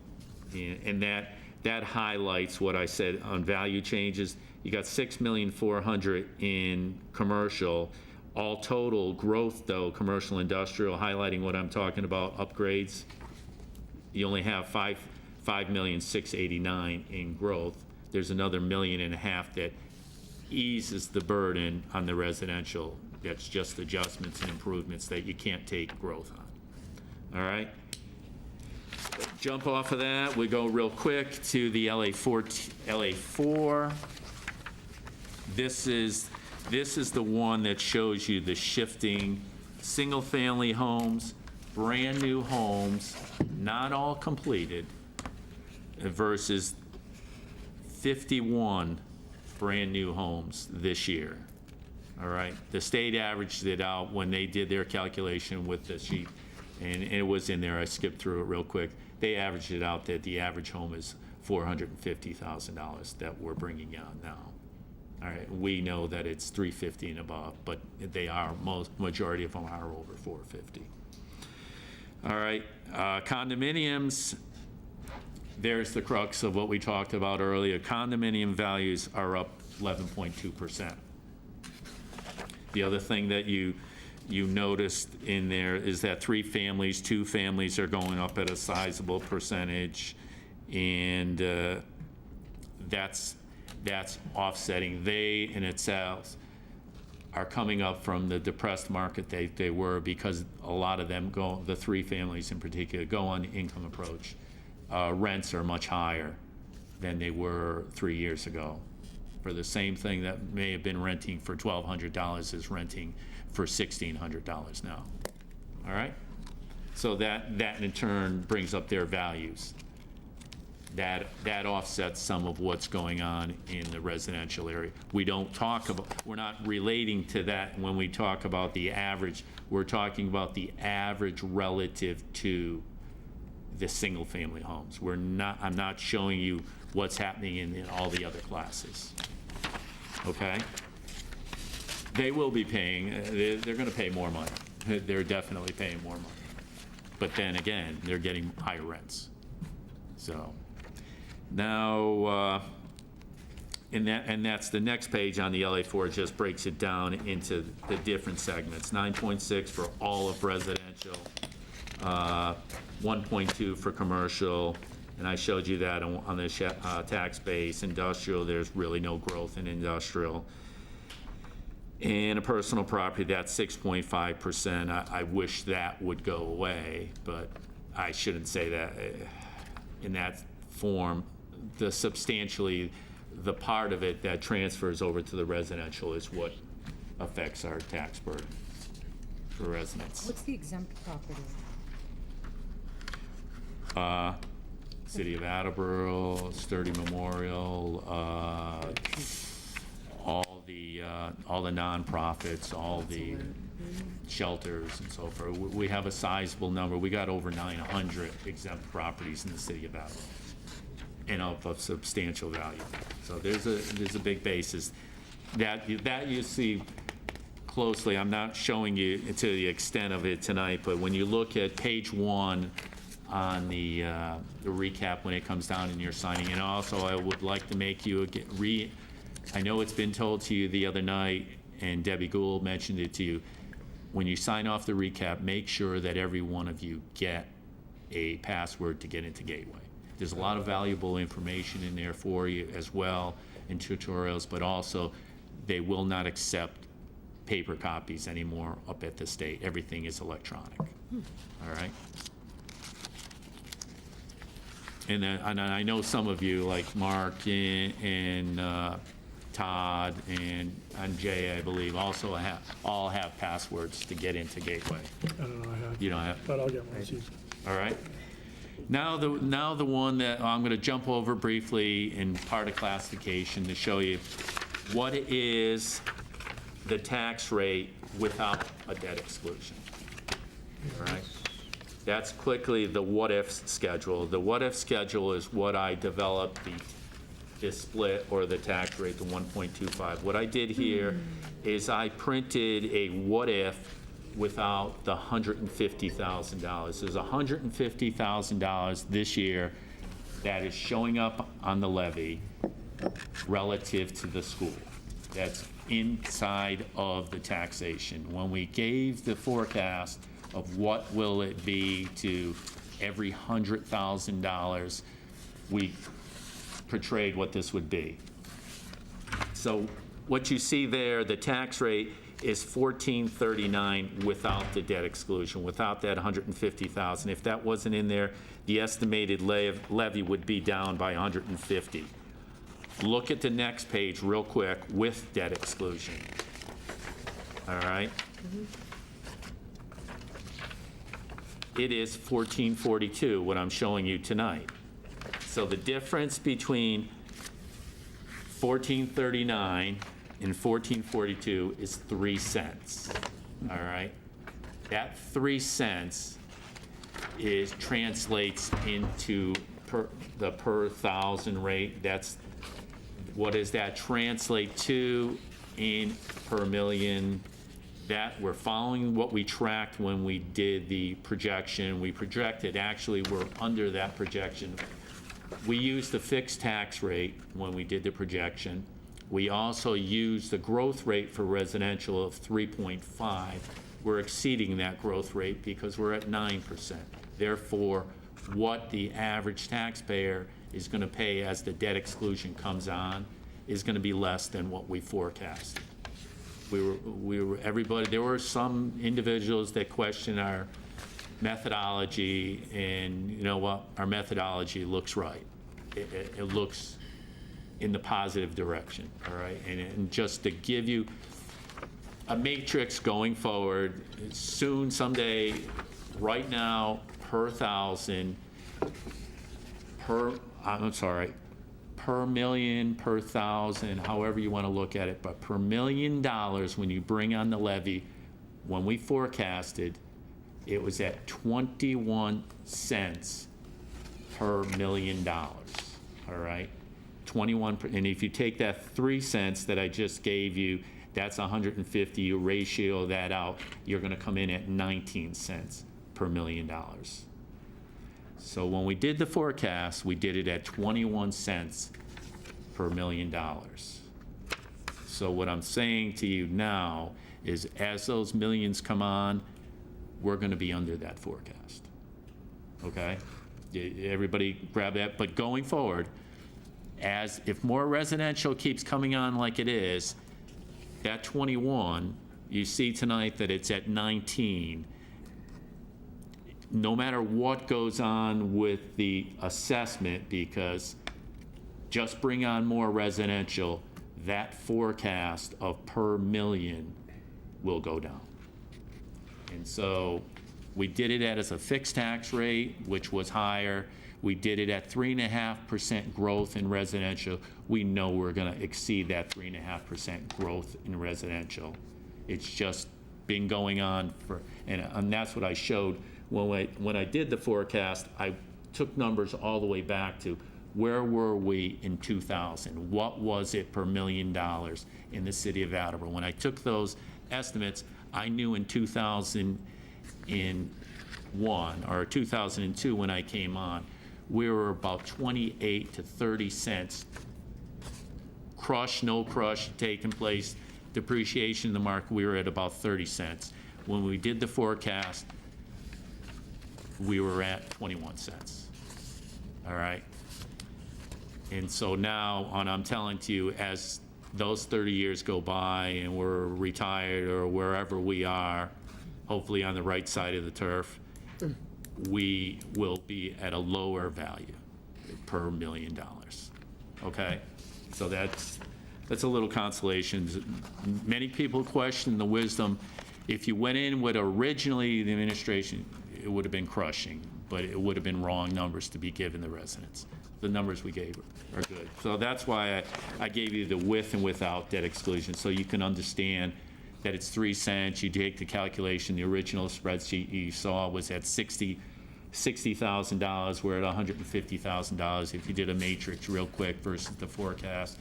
and that highlights what I said on value changes. You got 6,400,000 in commercial. All total growth though, commercial industrial, highlighting what I'm talking about, upgrades. You only have 5,689,000 in growth. There's another 1.5 million that eases the burden on the residential. That's just adjustments and improvements that you can't take growth on. All right? Jump off of that, we go real quick to the LA4. This is the one that shows you the shifting single-family homes, brand-new homes, not all completed, versus 51 brand-new homes this year. All right? The state averaged it out when they did their calculation with the sheet, and it was in there. I skipped through it real quick. They averaged it out that the average home is $450,000 that we're bringing on now. All right, we know that it's $350,000 and above, but they are, majority of them are over $450,000. All right, condominiums, there's the crux of what we talked about earlier. Condominium values are up 11.2%. The other thing that you noticed in there is that 3 families, 2 families are going up at a sizable percentage, and that's offsetting. They in itself are coming up from the depressed market they were, because a lot of them go, the 3 families in particular, go on the income approach. Rents are much higher than they were 3 years ago. For the same thing that may have been renting for $1,200 is renting for $1,600 now. All right? So that in turn brings up their values. That offsets some of what's going on in the residential area. We're not relating to that when we talk about the average. We're talking about the average relative to the single-family homes. I'm not showing you what's happening in all the other classes. Okay? They will be paying, they're gonna pay more money. They're definitely paying more money. But then again, they're getting higher rents. So, now, and that's the next page on the LA4, just breaks it down into the different segments. 9.6 for all of residential, 1.2 for commercial, and I showed you that on the tax base. Industrial, there's really no growth in industrial. And a personal property, that's 6.5%. I wish that would go away, but I shouldn't say that in that form. The part of it that transfers over to the residential is what affects our tax burden for residents. What's the exempt property? City of Attleboro, Sturdy Memorial, all the nonprofits, all the shelters and so forth. We have a sizable number. We got over 900 exempt properties in the city of Attleboro, and of substantial value. So there's a big basis that you see closely. I'm not showing you to the extent of it tonight, but when you look at page 1 on the recap when it comes down in your signing, and also I would like to make you I know it's been told to you the other night, and Debbie Gould mentioned it to you. When you sign off the recap, make sure that every one of you get a password to get into Gateway. There's a lot of valuable information in there for you as well, in tutorials, but also they will not accept paper copies anymore up at the state. Everything is electronic. All right? And I know some of you, like Mark and Todd and Jay, I believe, also have passwords to get into Gateway. I don't know, I have. You don't have? But I'll get one. All right. Now the one that I'm going to jump over briefly in part of classification to show you what is the tax rate without a debt exclusion. All right? That's quickly the what-if schedule. The what-if schedule is what I developed the split or the tax rate, the 1.25. What I did here is I printed a what-if without the $150,000. There's $150,000 this year that is showing up on the levy relative to the school. That's inside of the taxation. When we gave the forecast of what will it be to every $100,000, we portrayed what this would be. So what you see there, the tax rate is $1439 without the debt exclusion, without that $150,000. If that wasn't in there, the estimated levy would be down by $150. Look at the next page real quick with debt exclusion. All right? It is $1442, what I'm showing you tonight. So the difference between $1439 and $1442 is 3 cents. All right? That 3 cents translates into the per thousand rate. That's what does that translate to in per million? That we're following what we tracked when we did the projection. We projected, actually we're under that projection. We used the fixed tax rate when we did the projection. We also used the growth rate for residential of 3.5. We're exceeding that growth rate because we're at 9%. Therefore, what the average taxpayer is going to pay as the debt exclusion comes on is going to be less than what we forecast. Everybody, there were some individuals that questioned our methodology, and you know what? Our methodology looks right. It looks in the positive direction, all right? And just to give you a matrix going forward, soon, someday, right now, per thousand, per million, per thousand, however you want to look at it, but per $1 million when you bring on the levy, when we forecasted, it was at 21 cents per $1 million, all right? 21, and if you take that 3 cents that I just gave you, that's 150, you ratio that out, you're going to come in at 19 cents per $1 million. So when we did the forecast, we did it at 21 cents per $1 million. So what I'm saying to you now is as those millions come on, we're going to be under that forecast. Okay? Everybody grab that. But going forward, if more residential keeps coming on like it is, that 21, you see tonight that it's at 19. No matter what goes on with the assessment, because just bring on more residential, that forecast of per million will go down. And so we did it as a fixed tax rate, which was higher. We did it at 3.5% growth in residential. We know we're going to exceed that 3.5% growth in residential. It's just been going on and that's what I showed when I did the forecast. I took numbers all the way back to where were we in 2000? What was it per $1 million in the city of Attleboro? When I took those estimates, I knew in 2001 or 2002 when I came on, we were about 28 to 30 cents. Crush, no crush taking place, depreciation in the market, we were at about 30 cents. When we did the forecast, we were at 21 cents. All right? And so now, I'm telling to you, as those 30 years go by and we're retired or wherever we are, hopefully on the right side of the turf, we will be at a lower value per $1 million. Okay? So that's a little consolation. Many people question the wisdom. If you went in with originally the administration, it would have been crushing. but it would have been wrong numbers to be given the residents. The numbers we gave are good. So that's why I gave you the with and without debt exclusion, so you can understand that it's 3 cents. You take the calculation, the original spreadsheet you saw was at $60,000. We're at $150,000. If you did a matrix real quick versus the forecast,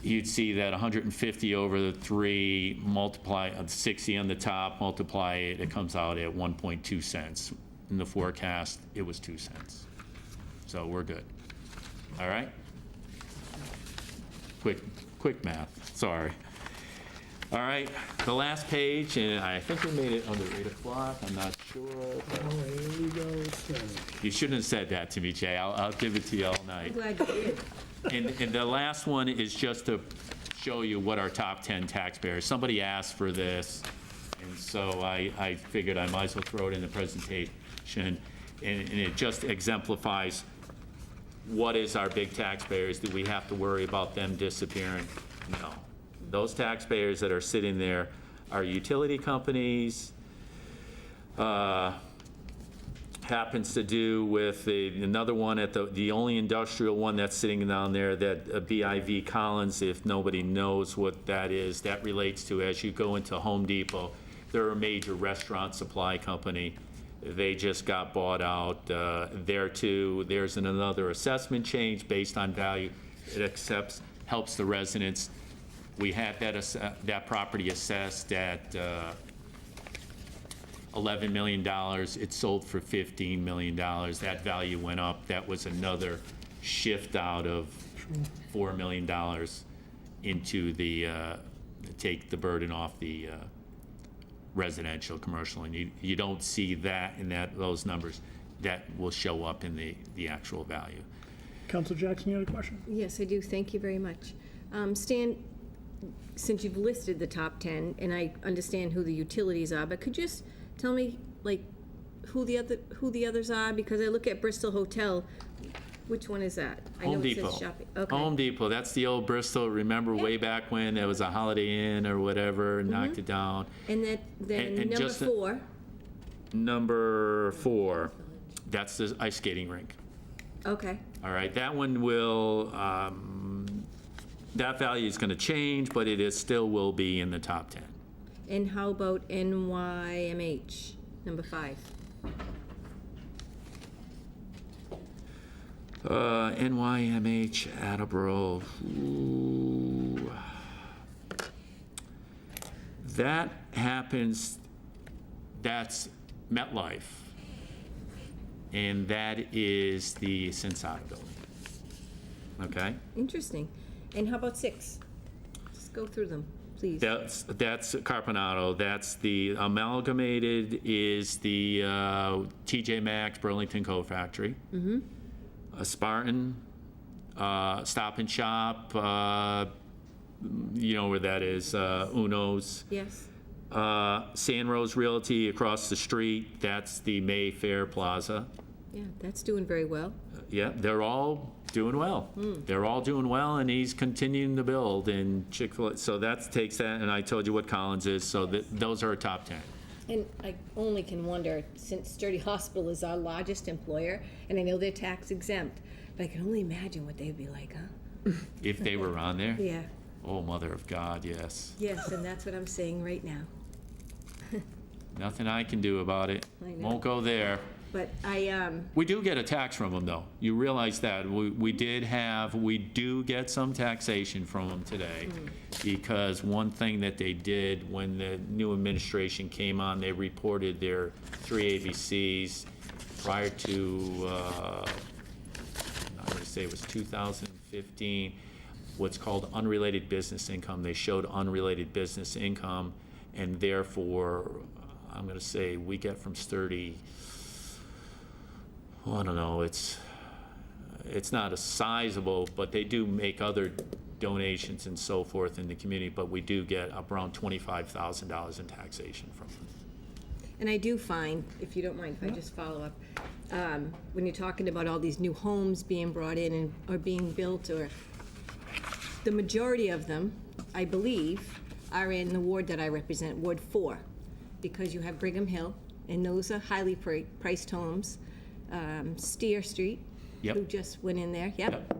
you'd see that 150 over the 3, multiply 60 on the top, multiply it, it comes out at 1.2 cents. In the forecast, it was 2 cents. So we're good. All right? Quick math, sorry. All right, the last page, and I think we made it under 8 o'clock, I'm not sure. but- Here we go. You shouldn't have said that to me, Jay. I'll give it to you all I'm night. glad you did. And the last one is just to show you what our top 10 taxpayers, somebody asked for this, and so I figured I might as well throw it in the presentation, and it just exemplifies what is our big taxpayers. Do we have to worry about them disappearing? No. Those taxpayers that are sitting there are utility companies, happens to do with another one at the only industrial one that's sitting down there, that BIV Collins, if nobody knows what that is, that relates to, as you go into Home Depot, they're a major restaurant supply company. They just got bought out. There too, there's another assessment change based on value. It helps the residents. We had that property assessed at $11 million. It sold for $15 million. That value went up. That was another shift out of $4 million into take the burden off the residential, commercial, and you don't see that in those numbers. That will show up in the actual value. Councilor Jackson, you had a question? Yes, I do. Thank you very much. Stan, since you've listed the top 10, and I understand who the utilities are, but could you just tell me, like, who the others are? Because I look at Bristol Hotel. Which one is that? I know Home it says Depot. shopping. Okay. Home Depot, that's the old Bristol. Remember way back when there was a Holiday Inn or whatever, and knocked it down. And then and number just 4. Number 4, that's the ice skating rink. Okay. All right, that one will, that value is going to change, but it still will be in the top 10. And how about NYMH, number 5? NYMH, Attleboro. Ooh. That happens, that's MetLife. And that is the Sensata building. Okay? Interesting. And how about 6? Just go through them, please. That's Carpinato. That's the amalgamated is the TJ Maxx Burlington Coat Factory. Mm-hmm. Spartan, Stop and Shop, you know where that is, Uno's. Yes. Sandrose Realty across the street, that's the Mayfair Plaza. Yeah, that's doing very well. Yeah, they're all doing well. They're all doing well, and he's continuing to build, and Chick-fil-A, so that takes that, and I told you what Collins is, so those are our top 10. And I only can wonder, since Sturdy Hospital is our largest employer, and I know they're tax exempt, but I can only imagine what they'd be like, huh? If they were on there? Yeah. Oh, Mother of God, yes. Yes, and that's what I'm saying right now. Nothing I can do about it. I know. Won't go there. But We do get a tax from them, though. You realize that. We do get some taxation from them today, because one thing that they did when the new administration came on, they reported their 3 ABCs prior to, I'm going to say it was 2015, what's called unrelated business income. They showed unrelated business income, and therefore, I'm going to say we get from Sturdy, I don't know, it's not a sizable, but they do make other donations and so forth in the community, but we do get up around $25,000 in taxation from them. And I do find, if you don't mind, if I just follow up, when you're talking about all these new homes being brought in or being built, or the majority of them, I believe, are in the ward that I represent, Ward 4, because you have Brigham Hill and those are highly priced homes. Steer Street, Yep. who just went in there, yep.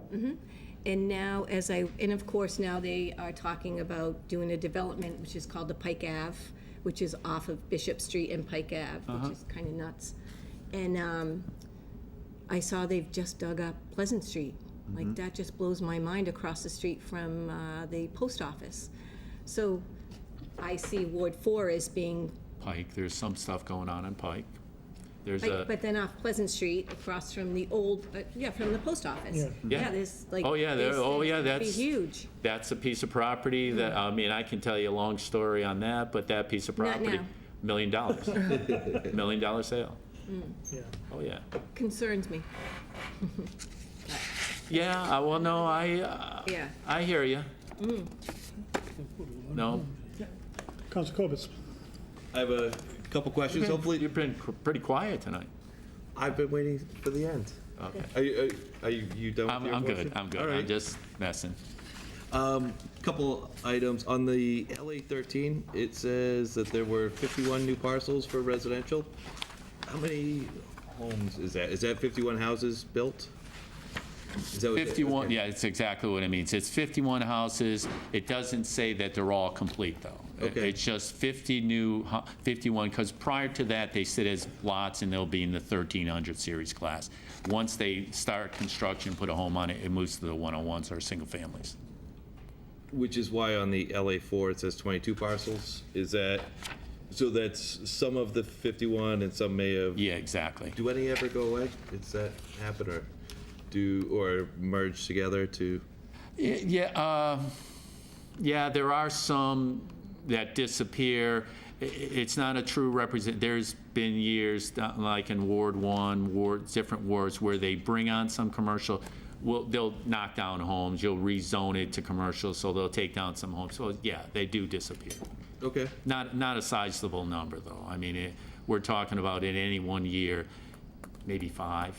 And now, and of course, now they are talking about doing a development, which is called the Pike Ave, which is off of Bishop Street and Pike Ave, which is kind of nuts. And I saw they've just dug up Pleasant Street. Like, that just blows my mind, across the street from the post office. So I see Ward 4 as being, Pike, there's some stuff going on in Pike. There's a, but then off Pleasant Street, across from the old, from the post office. Yeah. Yeah. There's like. Oh, yeah, there's- oh, yeah, it'd be that's- huge. that's a piece of property that, I mean, I can tell you a long story on that, but that piece of Not property, now. $1 million. $1 million sale. Yeah. Oh, yeah. Concerns me. Yeah, well, no, I Yeah. hear you. No, Council Corbett. I have a couple questions. Hopefully, you've been pretty quiet tonight. I've been waiting for the end. Okay. Are you done with your I'm motion? good, I'm good. All I'm right. just messing. Couple items. On the LA 13, it says that there were 51 new parcels for residential. How many homes is that? Is that 51 houses built? Is that what- 51, okay. yeah, it's exactly what it means. It's 51 houses. It doesn't say that they're all complete, though. Okay. It's just 51, because prior to that, they sit as lots, and they'll be in the 1300 series class. Once they start construction, put a home on it, it moves to the 101s or single families. Which is why on the LA 4 it says 22 parcels. Is that, so that's some of the 51 and some may have. Yeah, exactly. Do any ever go away? Does that happen or merge together to? Yeah, there are some that disappear. It's not a true represent. There's been years, like in Ward 1, different wards, where they bring on some commercial. They'll knock down homes. You'll rezone it to commercial, so they'll take down some homes. So yeah, they do disappear. Okay. Not a sizable number, though. I mean, we're talking about in any one year, maybe 5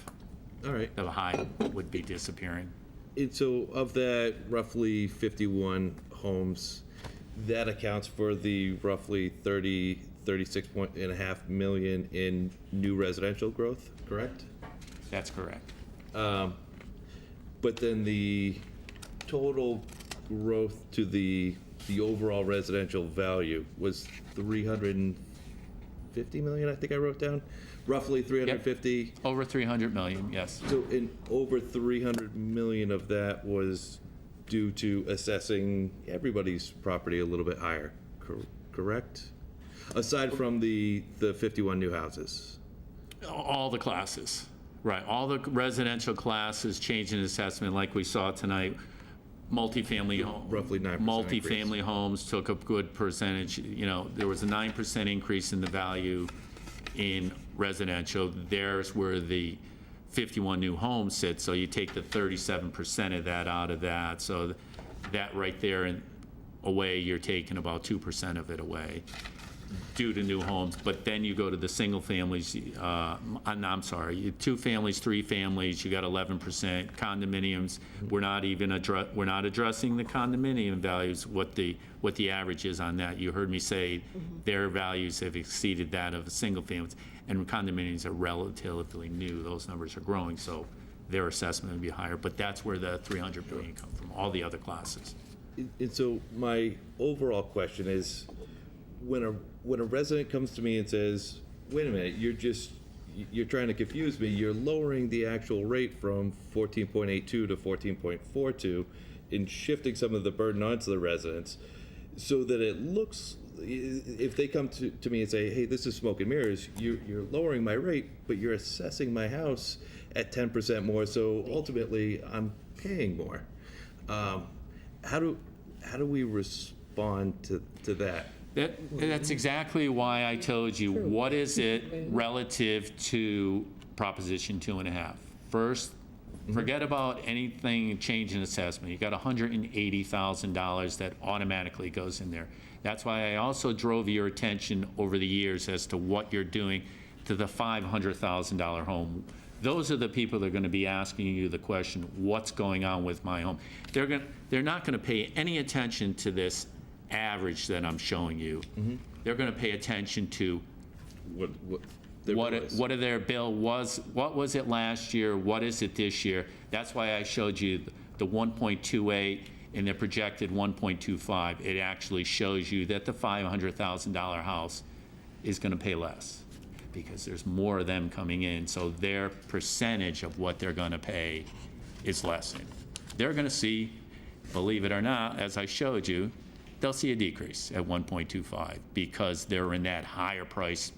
All right. of a high would be disappearing. And so of that roughly 51 homes, that accounts for the roughly 36.5 million in new residential growth, correct? That's correct. But then the total growth to the overall residential value was 350 million, I think I wrote down, roughly 350. Over 300 million, yes. So in over 300 million of that was due to assessing everybody's property a little bit higher, correct? Aside from the 51 new houses. All the classes, right. All the residential classes change in assessment like we saw tonight. Multifamily home. Roughly 9% Multifamily homes took a good percentage. You know, there was a 9% increase in the value in residential. There's where the 51 new homes sit, so you take the 37% of that out of that. So that right there and away, you're taking about 2% of it away due to new homes. But then you go to the single families, I'm sorry, 2 families, 3 families, you got 11%. Condominiums, we're not addressing the condominium values, what the average is on that. You heard me say their values have exceeded that of single families, and condominiums are relatively new. Those numbers are growing, so their assessment would be higher. But that's where the 300 billion come from, all the other classes. And so my overall question is, when a resident comes to me and says, wait a minute, you're trying to confuse me, you're lowering the actual rate from 14.82 to 14.42 and shifting some of the burden onto the residents so that it looks, if they come to me and say, hey, this is smoke and mirrors, you're lowering my rate, but you're assessing my house at 10% more, so ultimately I'm paying more. How do we respond to that? That's exactly why I told you, what is it relative to Proposition 2.5? First, forget about anything change in assessment. You got $180,000 that automatically goes in there. That's why I also drove your attention over the years as to what you're doing to the $500,000 home. Those are the people that are going to be asking you the question, what's going on with my home? They're not going to pay any attention to this average that I'm showing you. They're going to pay attention to what their bill is. What their bill was, what was it last year, what is it this year? That's why I showed you the 1.28 and the projected 1.25. It actually shows you that the $500,000 house is going to pay less because there's more of them coming in, so their percentage of what they're going to pay is lessened. They're going to see, believe it or not, as I showed you, they'll see a decrease at 1.25 because they're in that higher price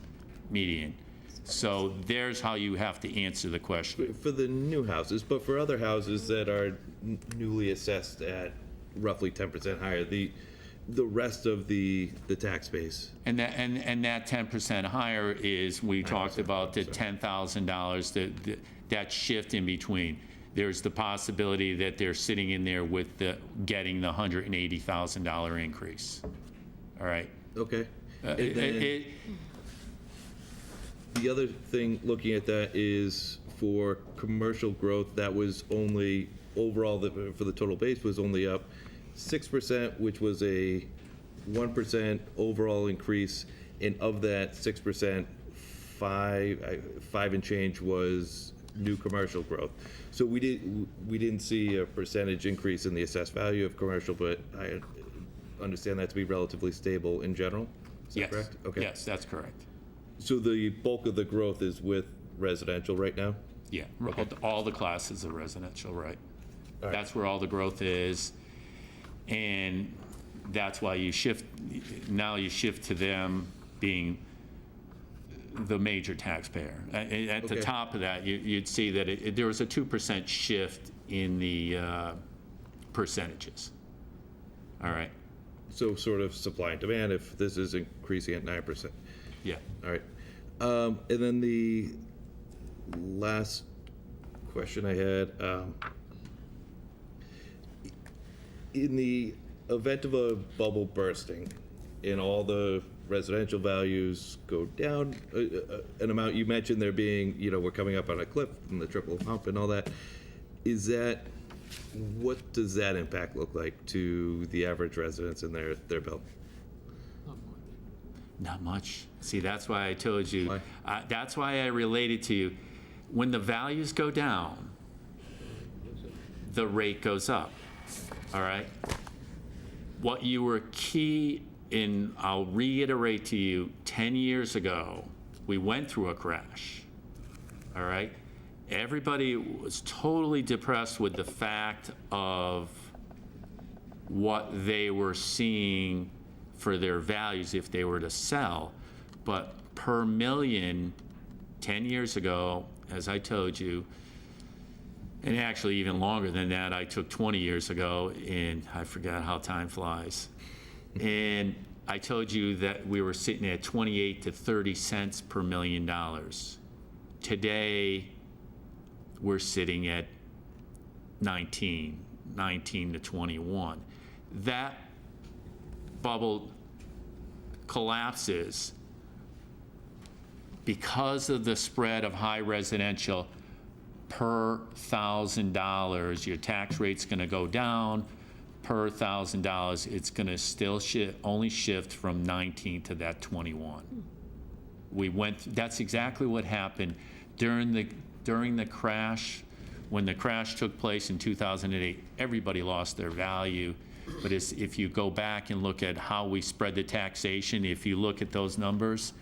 median. So there's how you have to answer the question. For the new houses, but for other houses that are newly assessed at roughly 10% higher, the rest of the tax base. And that 10% higher is, we talked about the $10,000, that shift in between. There's the possibility that they're sitting in there with getting the $180,000 increase. All right? Okay. And then the other thing looking at that is for commercial growth, that was only, overall, for the total base was only up 6%, which was a 1% overall increase, and of that 6%, 5 and change was new commercial growth. So we didn't see a percentage increase in the assessed value of commercial, but I understand that to be relatively stable in general. Is that yes. correct? Okay. Yes, that's correct. So the bulk of the growth is with residential right now? Yeah, all the classes are residential, right? All right. That's where all the growth is, and that's why you shift to them being the major taxpayer. At the Okay. top of that, you'd see that there was a 2% shift in the percentages. All right? So sort of supply and demand if this is increasing at 9%. Yeah. All right. And then the last question I had, in the event of a bubble bursting and all the residential values go down an amount, you mentioned there being, we're coming up on a cliff from the triple hump and all that. What does that impact look like to the average residents and their bill? Not much. See, that's why I told you. Why? That's why I related to you. When the values go down, the rate goes up. All right? What you were key in, I'll reiterate to you, 10 years ago, we went through a crash. All right? Everybody was totally depressed with the fact of what they were seeing for their values if they were to sell. But per million, 10 years ago, as I told you, and actually even longer than that, I took 20 years ago, and I forgot how time flies. And I told you that we were sitting at 28 to 30 cents per $1 million. Today, we're sitting at 19 to 21. That bubble collapses because of the spread of high residential. Per $1,000, your tax rate's going to go down. Per $1,000, it's going to still only shift from 19 to that 21. That's exactly what happened during the crash. When the crash took place in 2008, everybody lost their value. But if you go back and look at how we spread the taxation, if you look at those numbers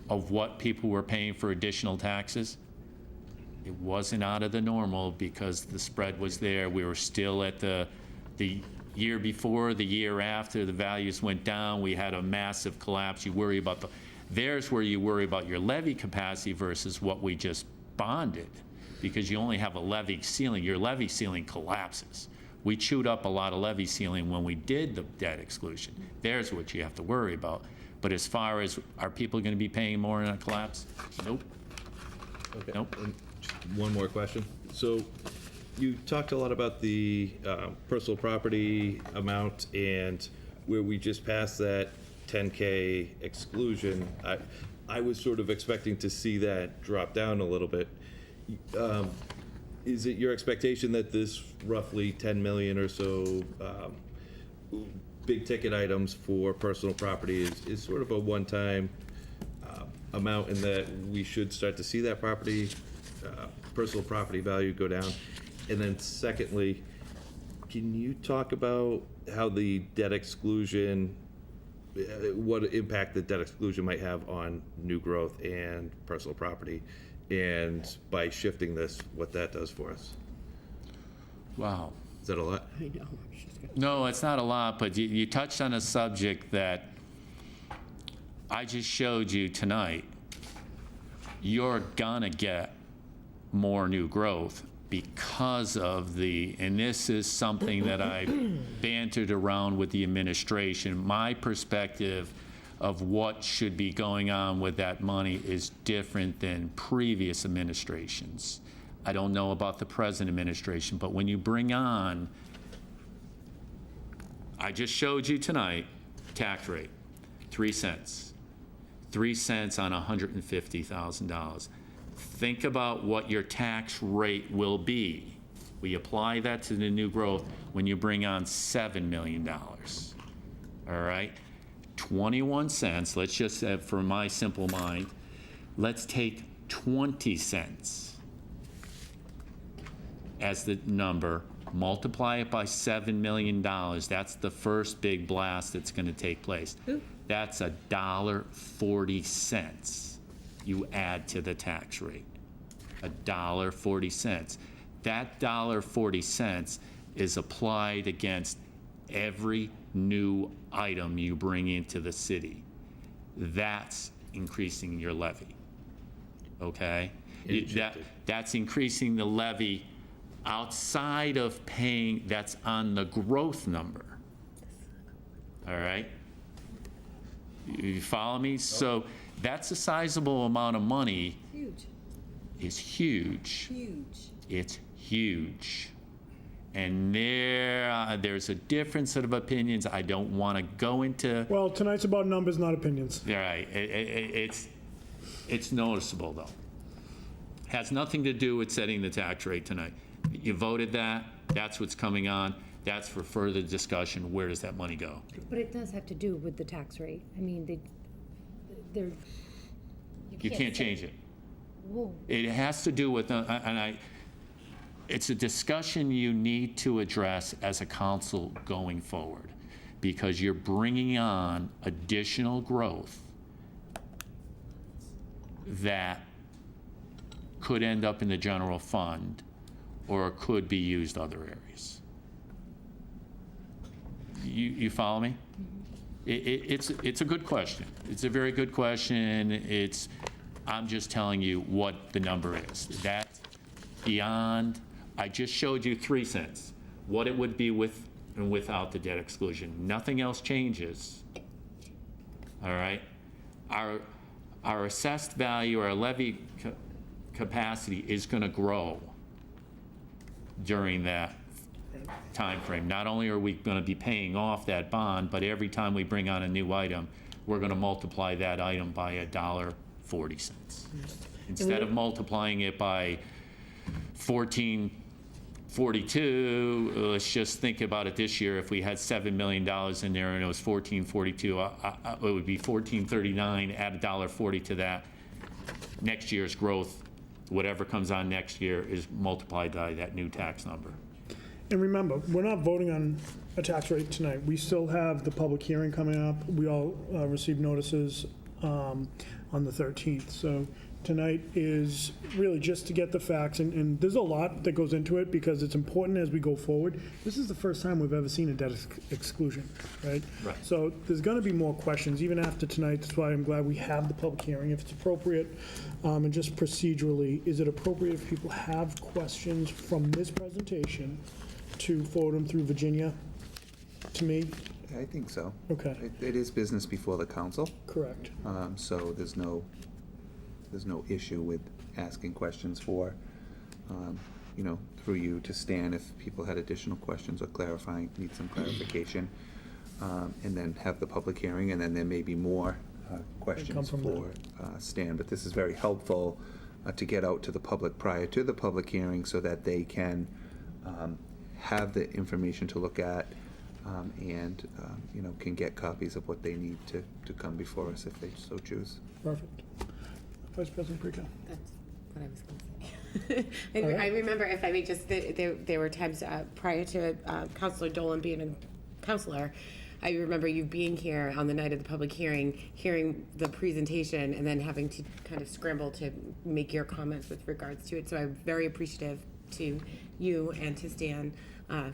of what people were paying for additional taxes, it wasn't out of the normal because the spread was there. We were still at the year before, the year after, the values went down. We had a massive collapse. You worry about there's where you worry about your levy capacity versus what we just bonded, because you only have a levy ceiling. Your levy ceiling collapses. We chewed up a lot of levy ceiling when we did the debt exclusion. There's what you have to worry about. But as far as, are people going to be paying more in a collapse? Nope. Okay. Nope. And just one more question. So you talked a lot about the personal property amount, and where we just passed that 10K exclusion, I was sort of expecting to see that drop down a little bit. Is it your expectation that this roughly 10 million or so big ticket items for personal property is sort of a one-time amount and that we should start to see that property, personal property value go down? And then secondly, can you talk about how the debt exclusion, what impact the debt exclusion might have on new growth and personal property? And by shifting this, what that does for us? Wow. Is that a lot? I know. No, it's not a lot, but you touched on a subject that I just showed you tonight. You're gonna get more new growth because of and this is something that I bantered around with the administration. My perspective of what should be going on with that money is different than previous administrations. I don't know about the present administration, but when you bring on, I just showed you tonight, tax rate, 3 cents. 3 cents on $150,000. Think about what your tax rate will be. We apply that to the new growth when you bring on $7 million. All right? 21 cents, let's just, for my simple mind, let's take 20 cents as the number, multiply it by $7 million. That's the first big blast that's going to take place. That's $1.40 you add to the tax rate. $1.40. That $1.40 is applied against every new item you bring into the city. That's increasing your levy. Okay? That's increasing the levy outside of paying, that's on the growth number. All right? You follow me? So that's a sizable amount of money. Huge, Is huge. huge. It's huge. And there's a different set of opinions. I don't want to go into. Well, tonight's about numbers, not opinions. All right. It's noticeable, though. Has nothing to do with setting the tax rate tonight. You voted that. That's what's coming on. That's for further discussion. Where does that money go? But it does have to do with the tax rate. I mean, they're. You can't change it. Whoa. It has to do with, it's a discussion you need to address as a council going forward, because you're bringing on additional growth that could end up in the general fund or could be used other areas. You follow me? It's a good question. It's a very good question. I'm just telling you what the number is. That's beyond, I just showed you 3 cents, what it would be with and without the debt exclusion. Nothing else changes. All right? Our assessed value, our levy capacity is going to grow during that time frame. Not only are we going to be paying off that bond, but every time we bring on a new item, we're going to multiply that item by $1.40. Instead of multiplying it by 1442, let's just think about it this year. If we had $7 million in there and it was 1442, it would be 1439, add $1.40 to that. Next year's growth, whatever comes on next year, is multiplied by that new tax number. And remember, we're not voting on a tax rate tonight. We still have the public hearing coming up. We all received notices on the 13th. So tonight is really just to get the facts, and there's a lot that goes into it because it's important as we go forward. This is the first time we've ever seen a debt exclusion, right? Right. So there's going to be more questions even after tonight. That's why I'm glad we have the public hearing. If it's appropriate, and just procedurally, is it appropriate if people have questions from this presentation to forward them through Virginia to me? I think so. Okay, It is business before the council, correct. so there's no issue with asking questions for, through you to Stan if people had additional questions or need some clarification, and then have the public hearing, and then there may be more questions from for Stan. But this is very helpful to get out to the public prior to the public hearing so that they can have the information to look at, and can get copies of what they need to come before us if they so choose. Perfect. Vice President Preco. That's what I was going to say. I remember, if I may just, there were times prior to Councilor Dolan being a counselor, I remember you being here on the night of the public hearing, hearing the presentation, and then having to kind of scramble to make your comments with regards to it. So I'm very appreciative to you and to Stan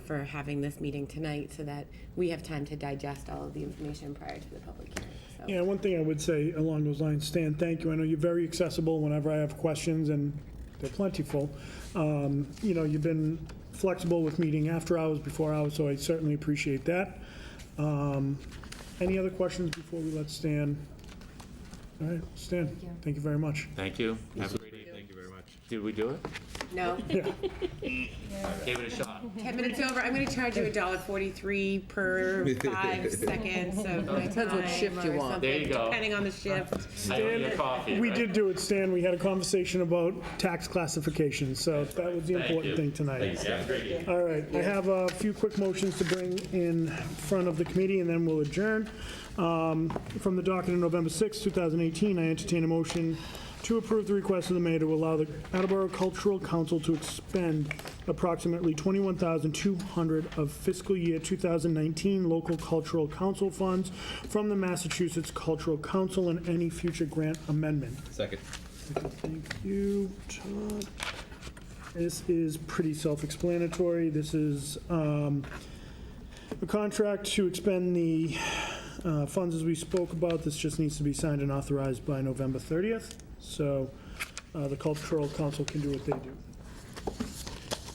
for having this meeting tonight so that we have time to digest all of the information prior to the public hearing. So. Yeah, one thing I would say along those lines, Stan, thank you. I know you're very accessible whenever I have questions, and they're plentiful. You know, you've been flexible with meeting after hours, before hours, so I certainly appreciate that. Any other questions before we let Stan? All right, Stan, thank you very much. Thank you. Have a great evening. Thank you very much. Did we do it? No. Give it a shot. 10 minutes over, I'm going to charge you $1.43 per 5 seconds of my Depends what time shift you or want. something, There you go. depending on the shift. I owe you a coffee, We right? did do it, Stan. We had a conversation about tax classification, so that was the Thank important you. thing tonight. Thanks. Have a great evening. All right, I have a few quick motions to bring in front of the committee, and then we'll adjourn. From the docket of November 6, 2018, I entertain a motion to approve the request of the mayor to allow the Attleboro Cultural Council to expend approximately $21,200 of fiscal year 2019 local cultural council funds from the Massachusetts Cultural Council and any future grant amendment. Second. Thank you, Todd. This is pretty self-explanatory. This is a contract to expend the funds as we spoke about. This just needs to be signed and authorized by November 30th, so the Cultural Council can do what they do.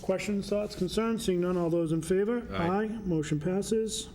Questions, thoughts, concerns? Seeing none, all those in favor? Aye. Motion passes.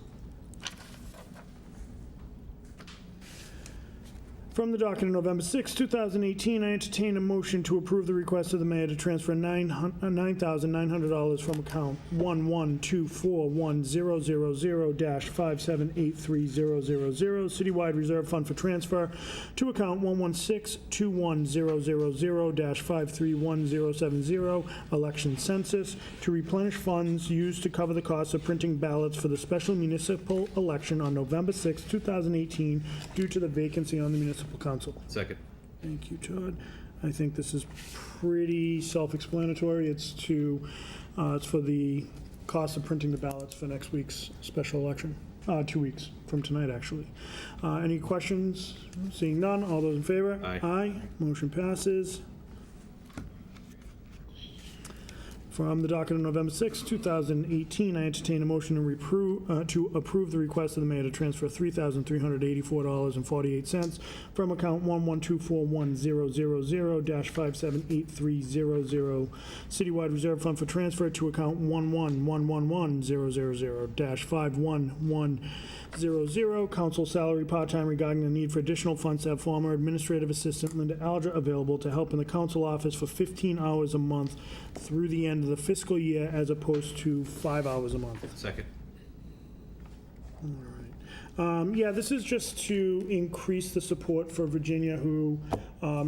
From the docket of November 6, 2018, I entertain a motion to approve the request of the mayor to transfer $9,900 from account 1124100-578300, citywide reserve fund for transfer, to account 1162100-531070, election census, to replenish funds used to cover the cost of printing ballots for the special municipal election on November 6, 2018, due to the vacancy on the municipal council. Second. Thank you, Todd. I think this is pretty self-explanatory. It's for the cost of printing the ballots for next week's special election, 2 weeks from tonight, actually. Any questions? Seeing none, all those in favor? Aye. Aye, motion passes. From the docket of November 6, 2018, I entertain a motion to approve the request of the mayor to transfer $3,384.48 from account 1124100-578300, citywide reserve fund for transfer, to account 1111100-51100, council salary part-time, regarding the need for additional funds to have former administrative assistant Linda Alger available to help in the council office for 15 hours a month through the end of the fiscal year, as opposed to 5 hours a month. Second. Yeah, this is just to increase the support for Virginia, who,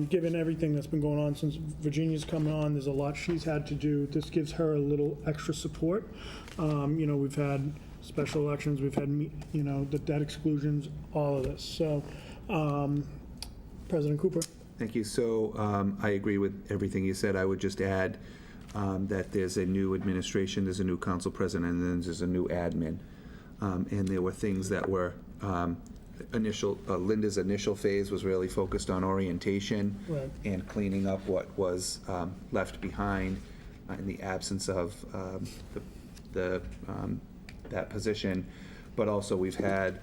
given everything that's been going on since Virginia's come on, there's a lot she's had to do. This gives her a little extra support. You know, we've had special elections, we've had, you know, the debt exclusions, all of this. So, President Cooper. Thank you. So I agree with everything you said. I would just add that there's a new administration, there's a new council president, and then there's a new admin. And there were things that were Linda's initial phase was really focused on orientation Right. and cleaning up what was left behind in the absence of that position. But also, we've had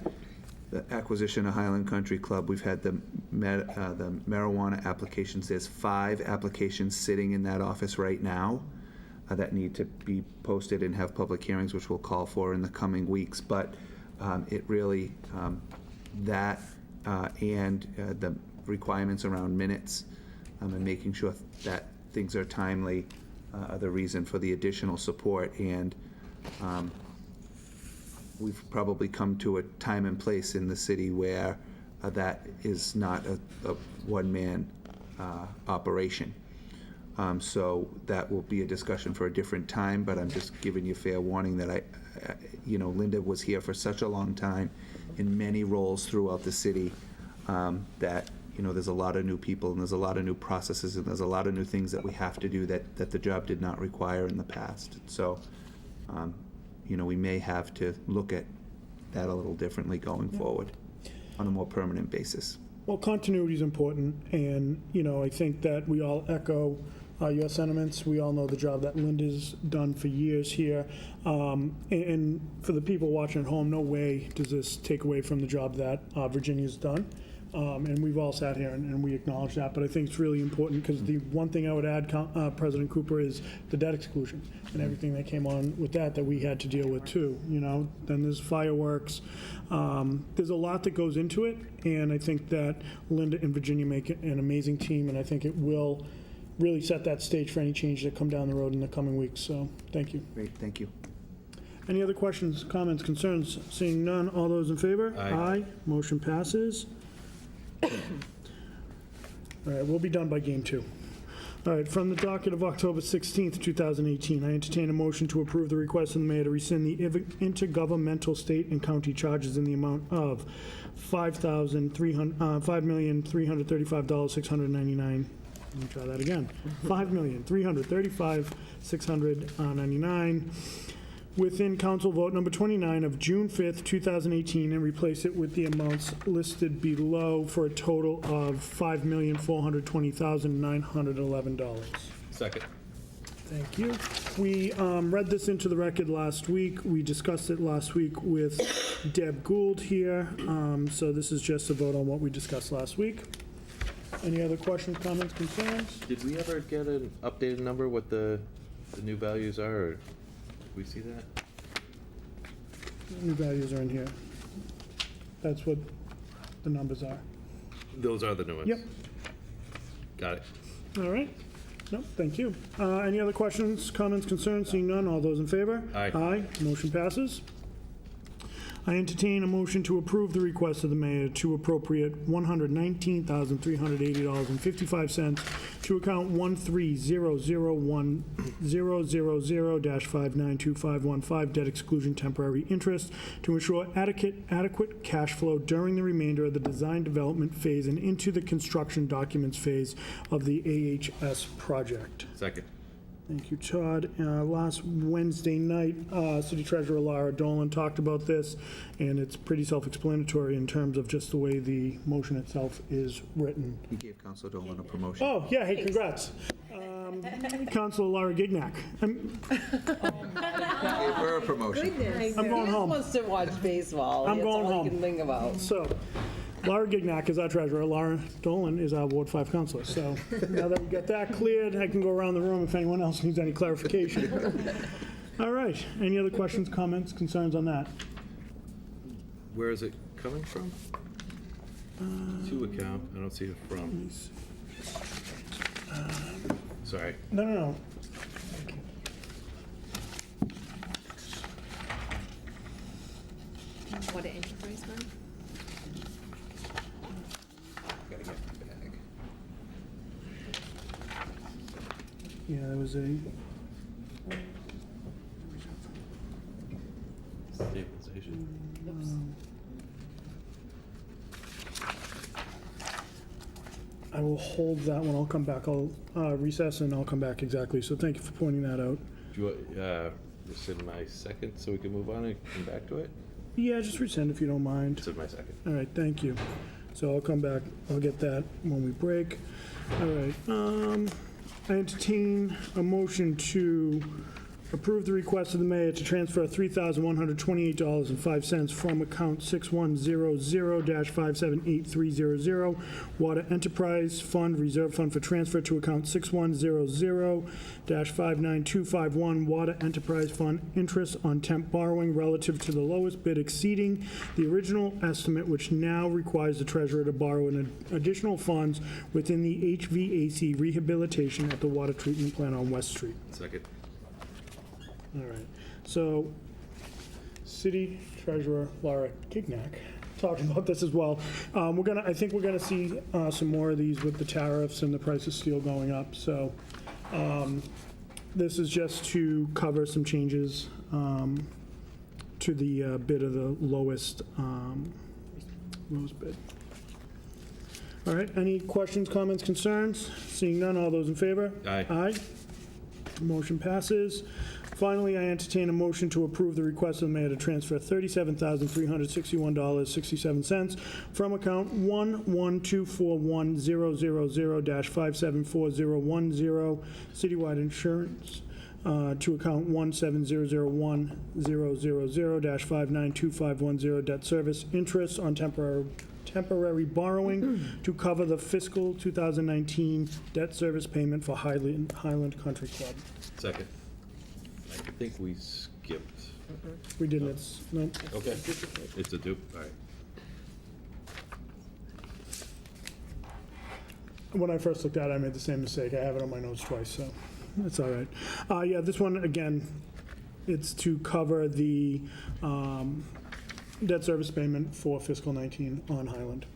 the acquisition of Highland Country Club. We've had the marijuana applications. There's 5 applications sitting in that office right now that need to be posted and have public hearings, which we'll call for in the coming weeks. But it really, that and the requirements around minutes and making sure that things are timely are the reason for the additional support. And we've probably come to a time and place in the city where that is not a one-man operation. So that will be a discussion for a different time, but I'm just giving you fair warning that Linda was here for such a long time in many roles throughout the city that, there's a lot of new people, and there's a lot of new processes, and there's a lot of new things that we have to do that the job did not require in the past. So, we may have to look at that a little differently going forward on a more permanent basis. Well, continuity is important, and, I think that we all echo your sentiments. We all know the job that Linda's done for years here. And for the people watching at home, no way does this take away from the job that Virginia's done. And we've all sat here and we acknowledge that, but I think it's really important because the one thing I would add, President Cooper, is the debt exclusion and everything that came on with that we had to deal with too, Then there's fireworks. There's a lot that goes into it, and I think that Linda and Virginia make an amazing team, and I think it will really set that stage for any change that come down the road in the coming weeks, so thank you. Great, thank you. Any other questions, comments, concerns? Seeing none, all those in favor? Aye. Motion passes. All right, we'll be done by game 2. All right, from the docket of October 16th, 2018, I entertain a motion to approve the request of the mayor to rescind the intergovernmental state and county charges in the amount of $5,335,699. Let me try that again. $5,335,699 within council vote number 29 of June 5th, 2018, and replace it with the amounts listed below for a total of $5,420,911. Second. Thank you. We read this into the record last week. We discussed it last week with Deb Gould here. So this is just a vote on what we discussed last week. Any other questions, comments, concerns? Did we ever get an updated number, what the new values are, or did we see that? New values are in here. That's what the numbers are. Those are the new ones? Yep. Got it. All right. No, thank you. Any other questions, comments, concerns? Seeing none, all those in favor? Aye. Aye. Motion passes. I entertain a motion to approve the request of the mayor to appropriate $119,380.55 to account 130010000-592515 debt exclusion temporary interest to ensure adequate cash flow during the remainder of the design development phase and into the construction documents phase of the AHS project. Second. Thank you, Todd. Last Wednesday night, City Treasurer Lara Dolan talked about this, and it's pretty self-explanatory in terms of just the way the motion itself is written. He gave Councilor Dolan a promotion. Oh, yeah, hey, congrats. Councilor Lara Gignac. Gave her a promotion. I'm going home. Wants to watch baseball. I'm That's going all home. he can think about. So, Lara Gignac is our treasurer. Lara Dolan is our Ward 5 councilor. So now that we got that cleared, I can go around the room if anyone else needs any clarification. All right. Any other questions, comments, concerns on that? Where is it coming from? To account, I don't see it from. Sorry. No. What an enterprise fund? Gotta get the bag. Yeah, there was a... Stabilization. I will hold that one. I'll come back. I'll recess and I'll come back exactly. So thank you for pointing that out. Do you want, rescind my second so we can move on and come back to it? Yeah, just rescind if you don't mind. Rescind my second. All right, thank you. So I'll come back. I'll get that when we break. All right. I entertain a motion to approve the request of the mayor to transfer $3,128.05 from account 6100-578-300 Water Enterprise Fund, Reserve Fund for transfer to account 6100-59251 Water Enterprise Fund, interest on temp borrowing relative to the lowest bid exceeding the original estimate, which now requires the treasurer to borrow an additional funds within the HVAC rehabilitation at the water treatment plant on West Street. Second. All right, so City Treasurer Lara Gignac talked about this as well. I think we're gonna see some more of these with the tariffs and the price of steel going up. So this is just to cover some changes to the bid of the lowest bid. All right, any questions, comments, concerns? Seeing none, all those in favor? Aye. Aye. Motion passes. Finally, I entertain a motion to approve the request of the mayor to transfer $37,361.67 from account 112410000-574010 citywide insurance to account 170010000-592510 debt service interest on temporary borrowing to cover the fiscal 2019 debt service payment for Highland Country Club. Second. I think we skipped. We didn't, it's, no. Okay. It's a dupe, all right. When I first looked at it, I made the same mistake. I have it on my notes twice, so it's all right. Yeah, this one, again, it's to cover the debt service payment for fiscal 19 on Highland.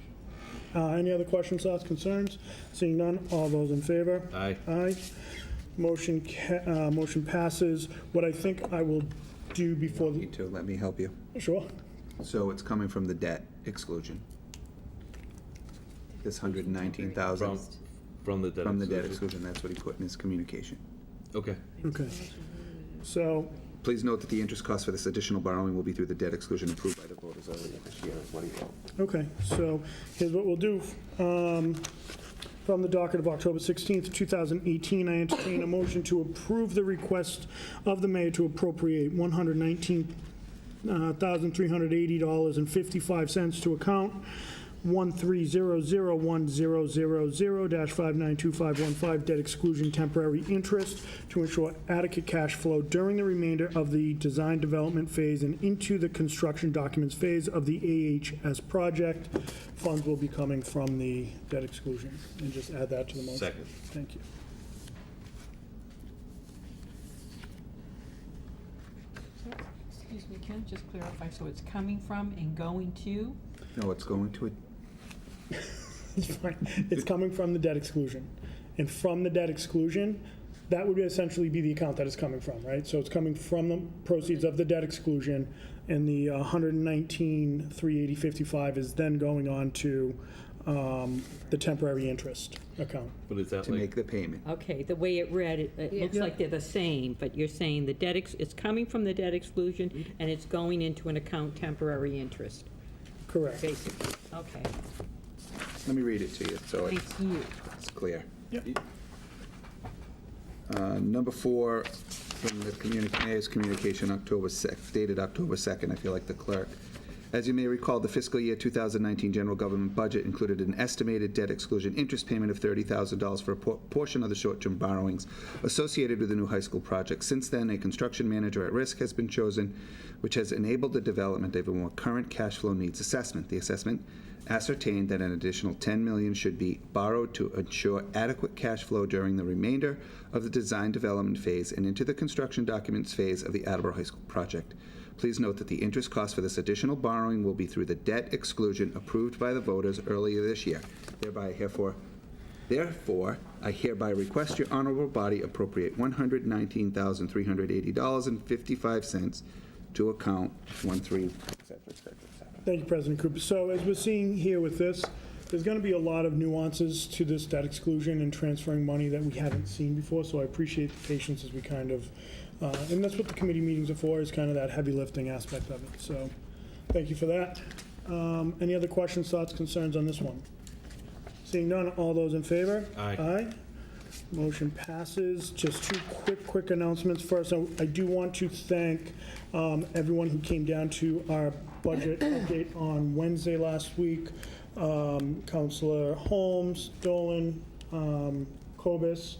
Any other questions, thoughts, concerns? Seeing none, all those in favor? Aye. Aye. Motion passes. What I think I will do before, Need to let me help you. sure. So it's coming from the debt exclusion. This 119,000 From the debt from the debt exclusion. exclusion, that's what he put in his communication. Okay. Okay. So, Please note that the interest cost for this additional borrowing will be through the debt exclusion approved by the voters earlier this year, is what he wrote. okay, so here's what we'll do. From the docket of October 16th, 2018, I entertain a motion to approve the request of the mayor to appropriate $119,380.55 to account 130010000-592515 debt exclusion temporary interest to ensure adequate cash flow during the remainder of the design development phase and into the construction documents phase of the AHS project. Funds will be coming from the debt exclusion. And just add that to the motion. Second. Thank you. Excuse me, can I just clarify, so it's coming from and going to? No, it's going to, It's coming from the debt exclusion. And from the debt exclusion, that would essentially be the account that it's coming from, right? So it's coming from the proceeds of the debt exclusion, and the 119,380.55 is then going on to the temporary interest account. But is that to like, make the payment. Okay, the way it read, it looks like they're the same, but you're saying the debt, it's coming from the debt exclusion, and it's going into an account temporary interest, Correct. basically. Okay, Let me read it to you, so thank you. it's clear. Yep. Number 4, from the mayor's communication, dated October 2nd, I feel like the clerk. As you may recall, the fiscal year 2019 general government budget included an estimated debt exclusion interest payment of $30,000 for a portion of the short-term borrowings associated with the new high school project. Since then, a construction manager at risk has been chosen, which has enabled the development of a more current cash flow needs assessment. The assessment ascertained that an additional $10 million should be borrowed to ensure adequate cash flow during the remainder of the design development phase and into the construction documents phase of the Attleboro High School project. Please note that the interest cost for this additional borrowing will be through the debt exclusion approved by the voters earlier this year. Therefore, I hereby request your honorable body appropriate $119,380.55 to account 13, et cetera, et cetera, et cetera. Thank you, President Cooper. So as we're seeing here with this, there's going to be a lot of nuances to this debt exclusion and transferring money that we haven't seen before, so I appreciate the patience as we kind of, and that's what the committee meetings are for, is kind of that heavy lifting aspect of it. So thank you for that. Any other questions, thoughts, concerns on this one? Seeing none, all those in favor? Aye. Aye. Motion passes. Just two quick announcements. First, I do want to thank everyone who came down to our budget update on Wednesday last week. Councilor Holmes, Dolan, Kobus,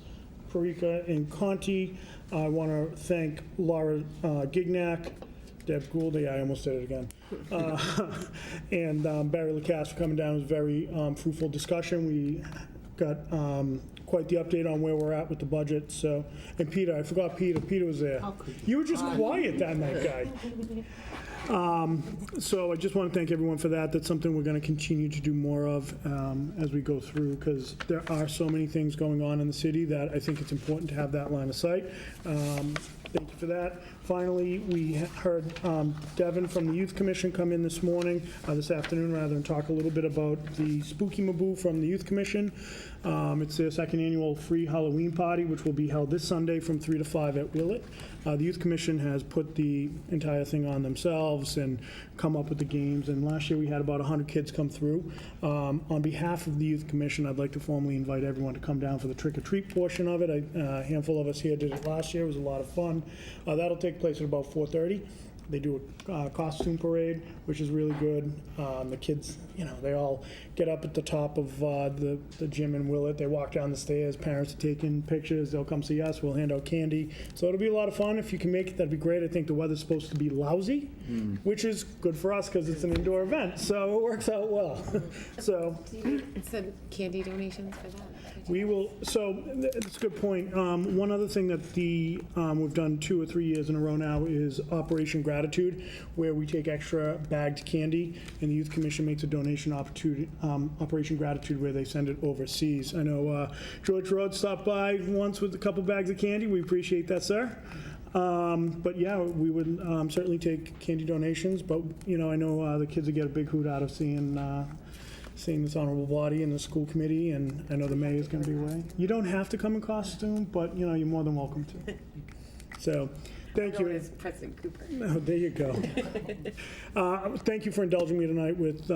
Parika, and Conti. I want to thank Laura Gignac, Deb Gouldy, I almost did it again, and Barry Lacasse for coming down. It was a very fruitful discussion. We got quite the update on where we're at with the budget. So, and Peter, I forgot Peter. Peter was there. You were just quiet that night, guy. So I just want to thank everyone for that. That's something we're going to continue to do more of as we go through, because there are so many things going on in the city that I think it's important to have that line of sight. Thank you for that. Finally, we heard Devin from the Youth Commission come in this afternoon, rather, and talk a little bit about the Spooky Maboo from the Youth Commission. It's their second annual free Halloween party, which will be held this Sunday from 3 to 5 at Willett. The Youth Commission has put the entire thing on themselves and come up with the games, and last year we had about 100 kids come through. On behalf of the Youth Commission, I'd like to formally invite everyone to come down for the trick-or-treat portion of it. A handful of us here did it last year. It was a lot of fun. That'll take place at about 4:30. They do a costume parade, which is really good. The kids, they all get up at the top of the gym in Willett. They walk down the stairs. Parents are taking pictures. They'll come see us. We'll hand out candy. So it'll be a lot of fun. If you can make it, that'd be great. I think the weather's supposed to be lousy, which is good for us because it's an indoor event. So it works out well. So Some candy donations for that. we will, so that's a good point. One other thing that we've done 2 or 3 years in a row now is Operation Gratitude, where we take extra bagged candy, and the Youth Commission makes a donation opportunity, Operation Gratitude, where they send it overseas. I know George Rhodes stopped by once with a couple bags of candy. We appreciate that, sir. But yeah, we would certainly take candy donations, but I know the kids would get a big hoot out of seeing this honorable body and the school committee, and I know the mayor's going to be away. You don't have to come in costume, but you're more than welcome to. So, thank you. As President Cooper. Oh, there you go. Thank you for indulging me tonight with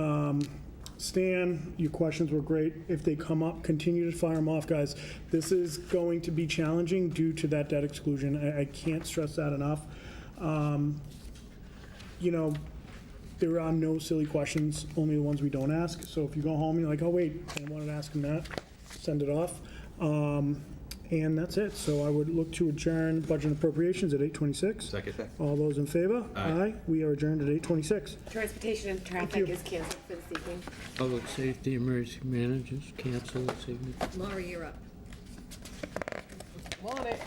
Stan. Your questions were great. If they come up, continue to fire them off, guys. This is going to be challenging due to that debt exclusion. I can't stress that enough. There are no silly questions, only the ones we don't ask. So if you go home and you're like, oh, wait, I wanted to ask him that, send it off. And that's it. So I would look to adjourn Budget and Appropriations at 8:26. Second. All those in favor? Aye. We are adjourned at 8:26. Transportation and traffic is canceled for this evening. Public safety emergency managers, cancel this evening. Laura, you're up. Want it.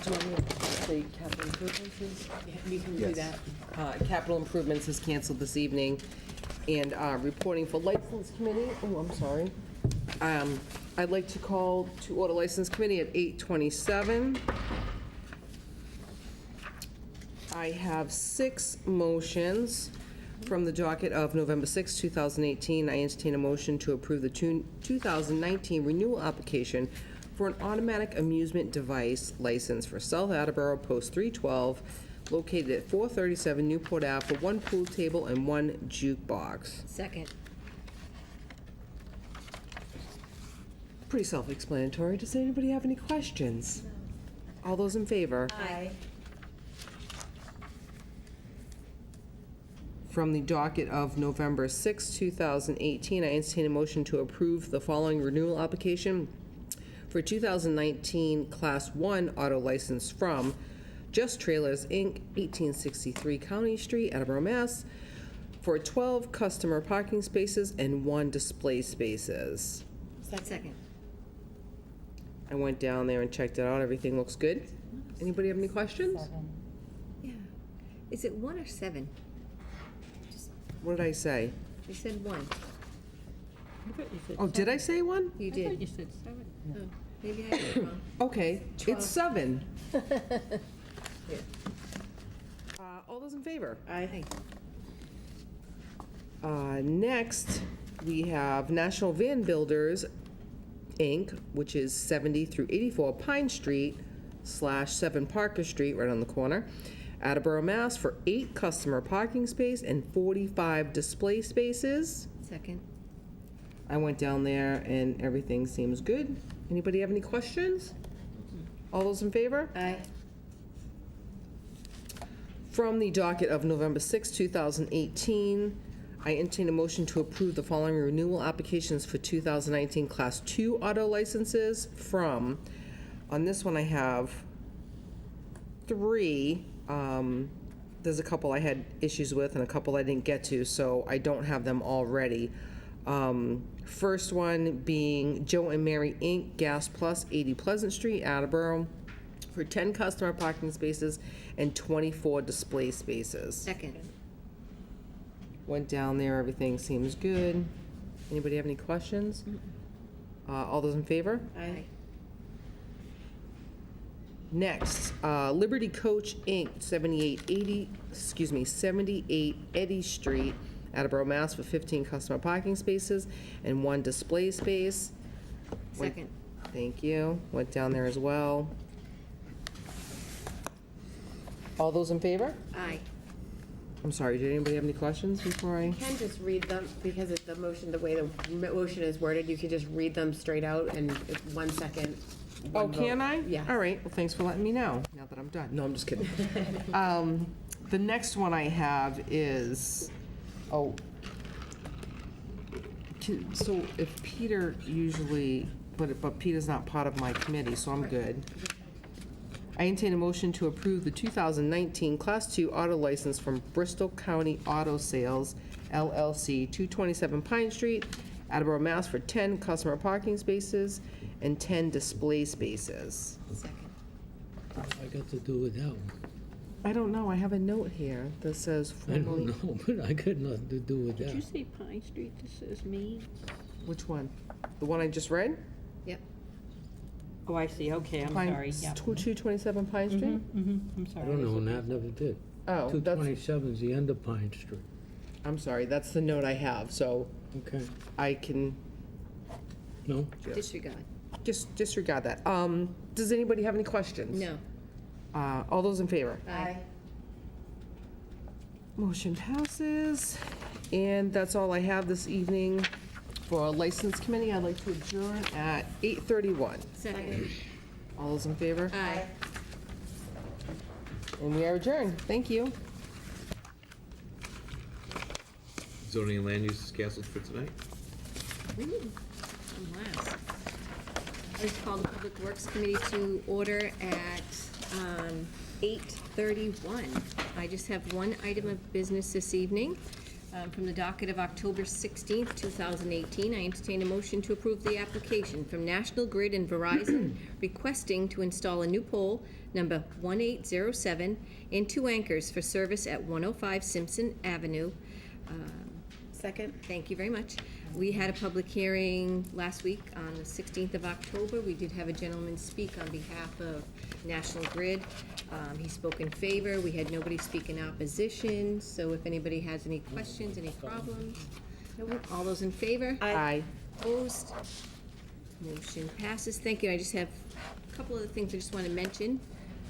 Do you want me to say capital improvements is? Yeah, you can do Yes. that. Capital improvements is canceled this evening. And reporting for license committee, oh, I'm sorry. I'd like to call to order license committee at 8:27. I have 6 motions from the docket of November 6, 2018. I entertain a motion to approve the 2019 renewal application for an automatic amusement device license for South Attleboro Post 312, located at 437 Newport Ave, for 1 pool table and 1 jukebox. Second. Pretty self-explanatory. Does anybody have any questions? All those in favor? Aye. From the docket of November 6, 2018, I entertain a motion to approve the following renewal application for 2019 Class 1 auto license from Just Trailers, Inc., 1863 County Street, Attleboro, Mass., for 12 customer parking spaces and 1 display spaces. Second. I went down there and checked it out. Everything looks good. Anybody have any questions? Yeah. Is it 1 or 7? What did I say? You said 1. Oh, did I say 1? You I thought did. you said 7. Oh, maybe I did wrong. Okay, 12. it's 7. All those in favor? Aye. Next, we have National Van Builders, Inc., which is 70 through 84 Pine Street /7 Parker Street, right on the corner, Attleboro, Mass., for 8 customer parking space and 45 display spaces. Second. I went down there and everything seems good. Anybody have any questions? All those in favor? Aye. From the docket of November 6, 2018, I entertain a motion to approve the following renewal applications for 2019 Class 2 auto licenses from, on this one I have 3. There's a couple I had issues with and a couple I didn't get to, so I don't have them all ready. First one being Joe and Mary Inc., Gas Plus, 80 Pleasant Street, Attleboro, for 10 customer parking spaces and 24 display spaces. Second. Went down there, everything seems good. Anybody have any questions? All those in favor? Aye. Next, Liberty Coach Inc., 78 Eddy Street, Attleboro, Mass. For 15 customer parking spaces and 1 display space. Second. Thank you. Went down there as well. All those in favor? Aye. I'm sorry, did anybody have any questions before I? Can just read them, because it's the motion, the way the motion is worded, you can just read them straight out and it's 1 second. Oh, one can vote. I? Yeah. All right, well, thanks for letting me know, now that I'm done. No, I'm just kidding. The next one I have is, so if Peter usually, but Peter's not part of my committee, so I'm good. I entertain a motion to approve the 2019 Class 2 auto license from Bristol County Auto Sales LLC, 227 Pine Street, Attleboro, Mass. For 10 customer parking spaces and 10 display spaces. Second. I got to do with that one. I don't know, I have a note here that says I formally. don't know, but I got nothing to do with Did you that. say Pine Street? This is me. Which one? The one I just read? Yep. Oh, I see, okay, I'm Pine- sorry, yeah. 227 Pine Street? I'm I sorry. don't know, and that never did. Oh, that's, 227 is the end of Pine Street. I'm sorry, that's the note I have, so Okay, I can no? Disregard. just disregard that. Does anybody have any questions? No. All those in favor? Aye. Motion passes, and that's all I have this evening for License Committee. I'd like to adjourn at 8:31. Second. All those in favor? Aye. And we are adjourned. Thank you. Zoning and land uses canceled for tonight? Last. I just called the Public Works Committee to order at 8:31. I just have one item of business this evening. From the docket of October 16th, 2018, I entertain a motion to approve the application from National Grid and Verizon requesting to install a new pole, number 1807, and 2 anchors for service at 105 Simpson Avenue. Second? Thank you very much. We had a public hearing last week on the 16th of October. We did have a gentleman speak on behalf of National Grid. He spoke in favor. We had nobody speak in opposition. So if anybody has any questions, any problems? Nope. All those in favor? Aye. Opposed? Motion passes. Thank you. I just have a couple of the things I just want to mention.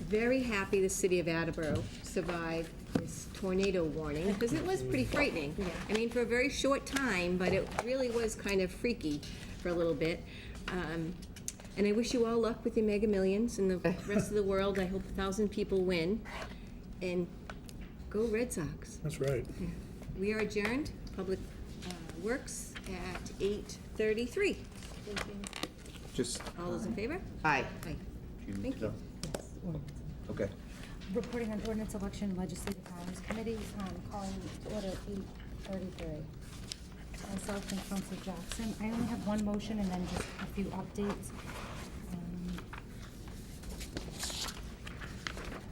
Very happy the city of Attleboro survived this tornado warning, because it was pretty frightening. I mean, for a very short time, but it really was kind of freaky for a little bit. And I wish you all luck with your Mega Millions and the rest of the world. I hope 1,000 people win. And go Red Sox. That's right. We are adjourned. Public Works at 8:33. Just, All those in favor? Aye. Aye. you need Thank to go? Okay. Reporting on ordinance election legislative powers committee, calling to order 8:33. Myself and Council Jackson. I only have one motion and then just a few updates.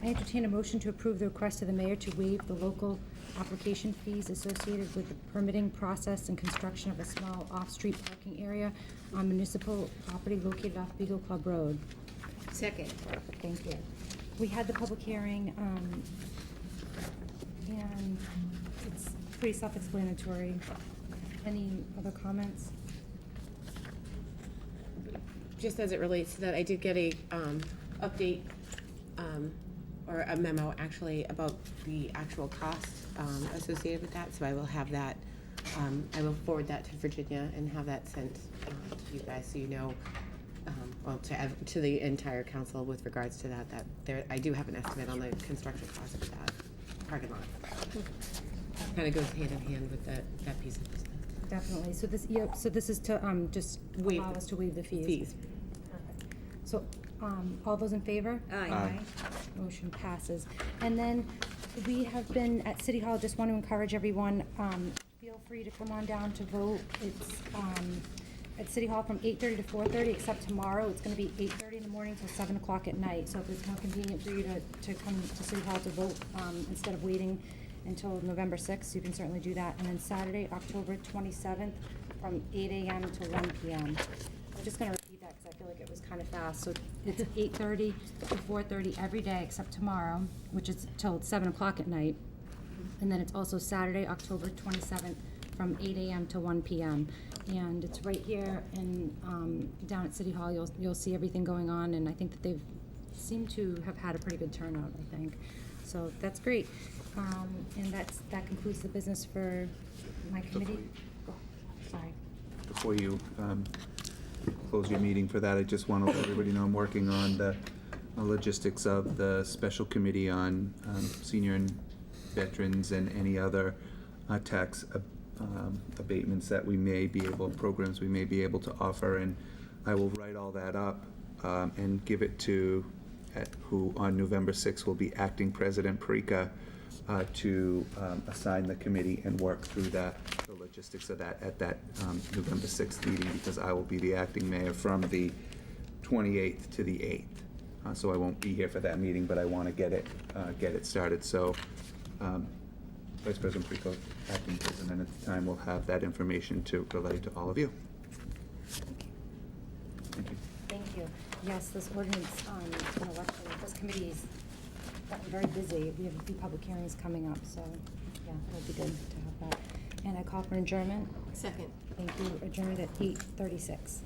I entertain a motion to approve the request of the mayor to waive the local application fees associated with the permitting process and construction of a small off-street parking area on municipal property located off Beagle Club Road. Second. Thank you. We had the public hearing, and it's pretty self-explanatory. Any other comments? Just as it relates to that, I did get a update, or a memo actually about the actual cost associated with that, so I will have that, I will forward that to Virginia and have that sent to you guys, so you know, well, to the entire council with regards to that, there, I do have an estimate on the construction cost of that parking lot. Kind of goes hand in hand with that piece of business. Definitely. So this, yeah, so this is to, just Waive allow us to waive the fees? Fees. Perfect. So, all those in favor? Aye. Motion passes. And then we have been at City Hall, just want to encourage everyone, feel free to come on down to vote. It's, at City Hall from 8:30 to 4:30, except tomorrow, it's gonna be 8:30 in the morning till 7 o'clock at night. So if it's more convenient for you to come to City Hall to vote, instead of waiting until November 6th, you can certainly do that. And then Saturday, October 27th, from 8 a.m. to 1 p.m. I'm just gonna repeat that, because I feel like it was kind of fast. So it's 8:30 to 4:30 every day except tomorrow, which is till 7 o'clock at night. And then it's also Saturday, October 27th, from 8 a.m. to 1 p.m. And it's right here in, down at City Hall. You'll see everything going on, and I think that they've seemed to have had a pretty good turnout, I think. So that's great. And that concludes the business for my committee. Oh, sorry. Before you close your meeting for that, I just want to let everybody know I'm working on the logistics of the special committee on senior and veterans and any other tax abatements that we may be able, programs we may be able to offer. And I will write all that up and give it to who on November 6th will be acting President Parika to assign the committee and work through that, the logistics of that at that November 6th meeting, because I will be the acting mayor from the 28th to the 8th. So I won't be here for that meeting, but I want to get it started. So Vice President Parika, acting president at the time, will have that information to relay to all of you. Thank you. Thank you. Yes, this ordinance, this committee's gotten very busy. We have a few public hearings coming up, so, yeah, it'll be good to have that. And I call for adjournment. Second. Thank you. Adjourned at 8:36.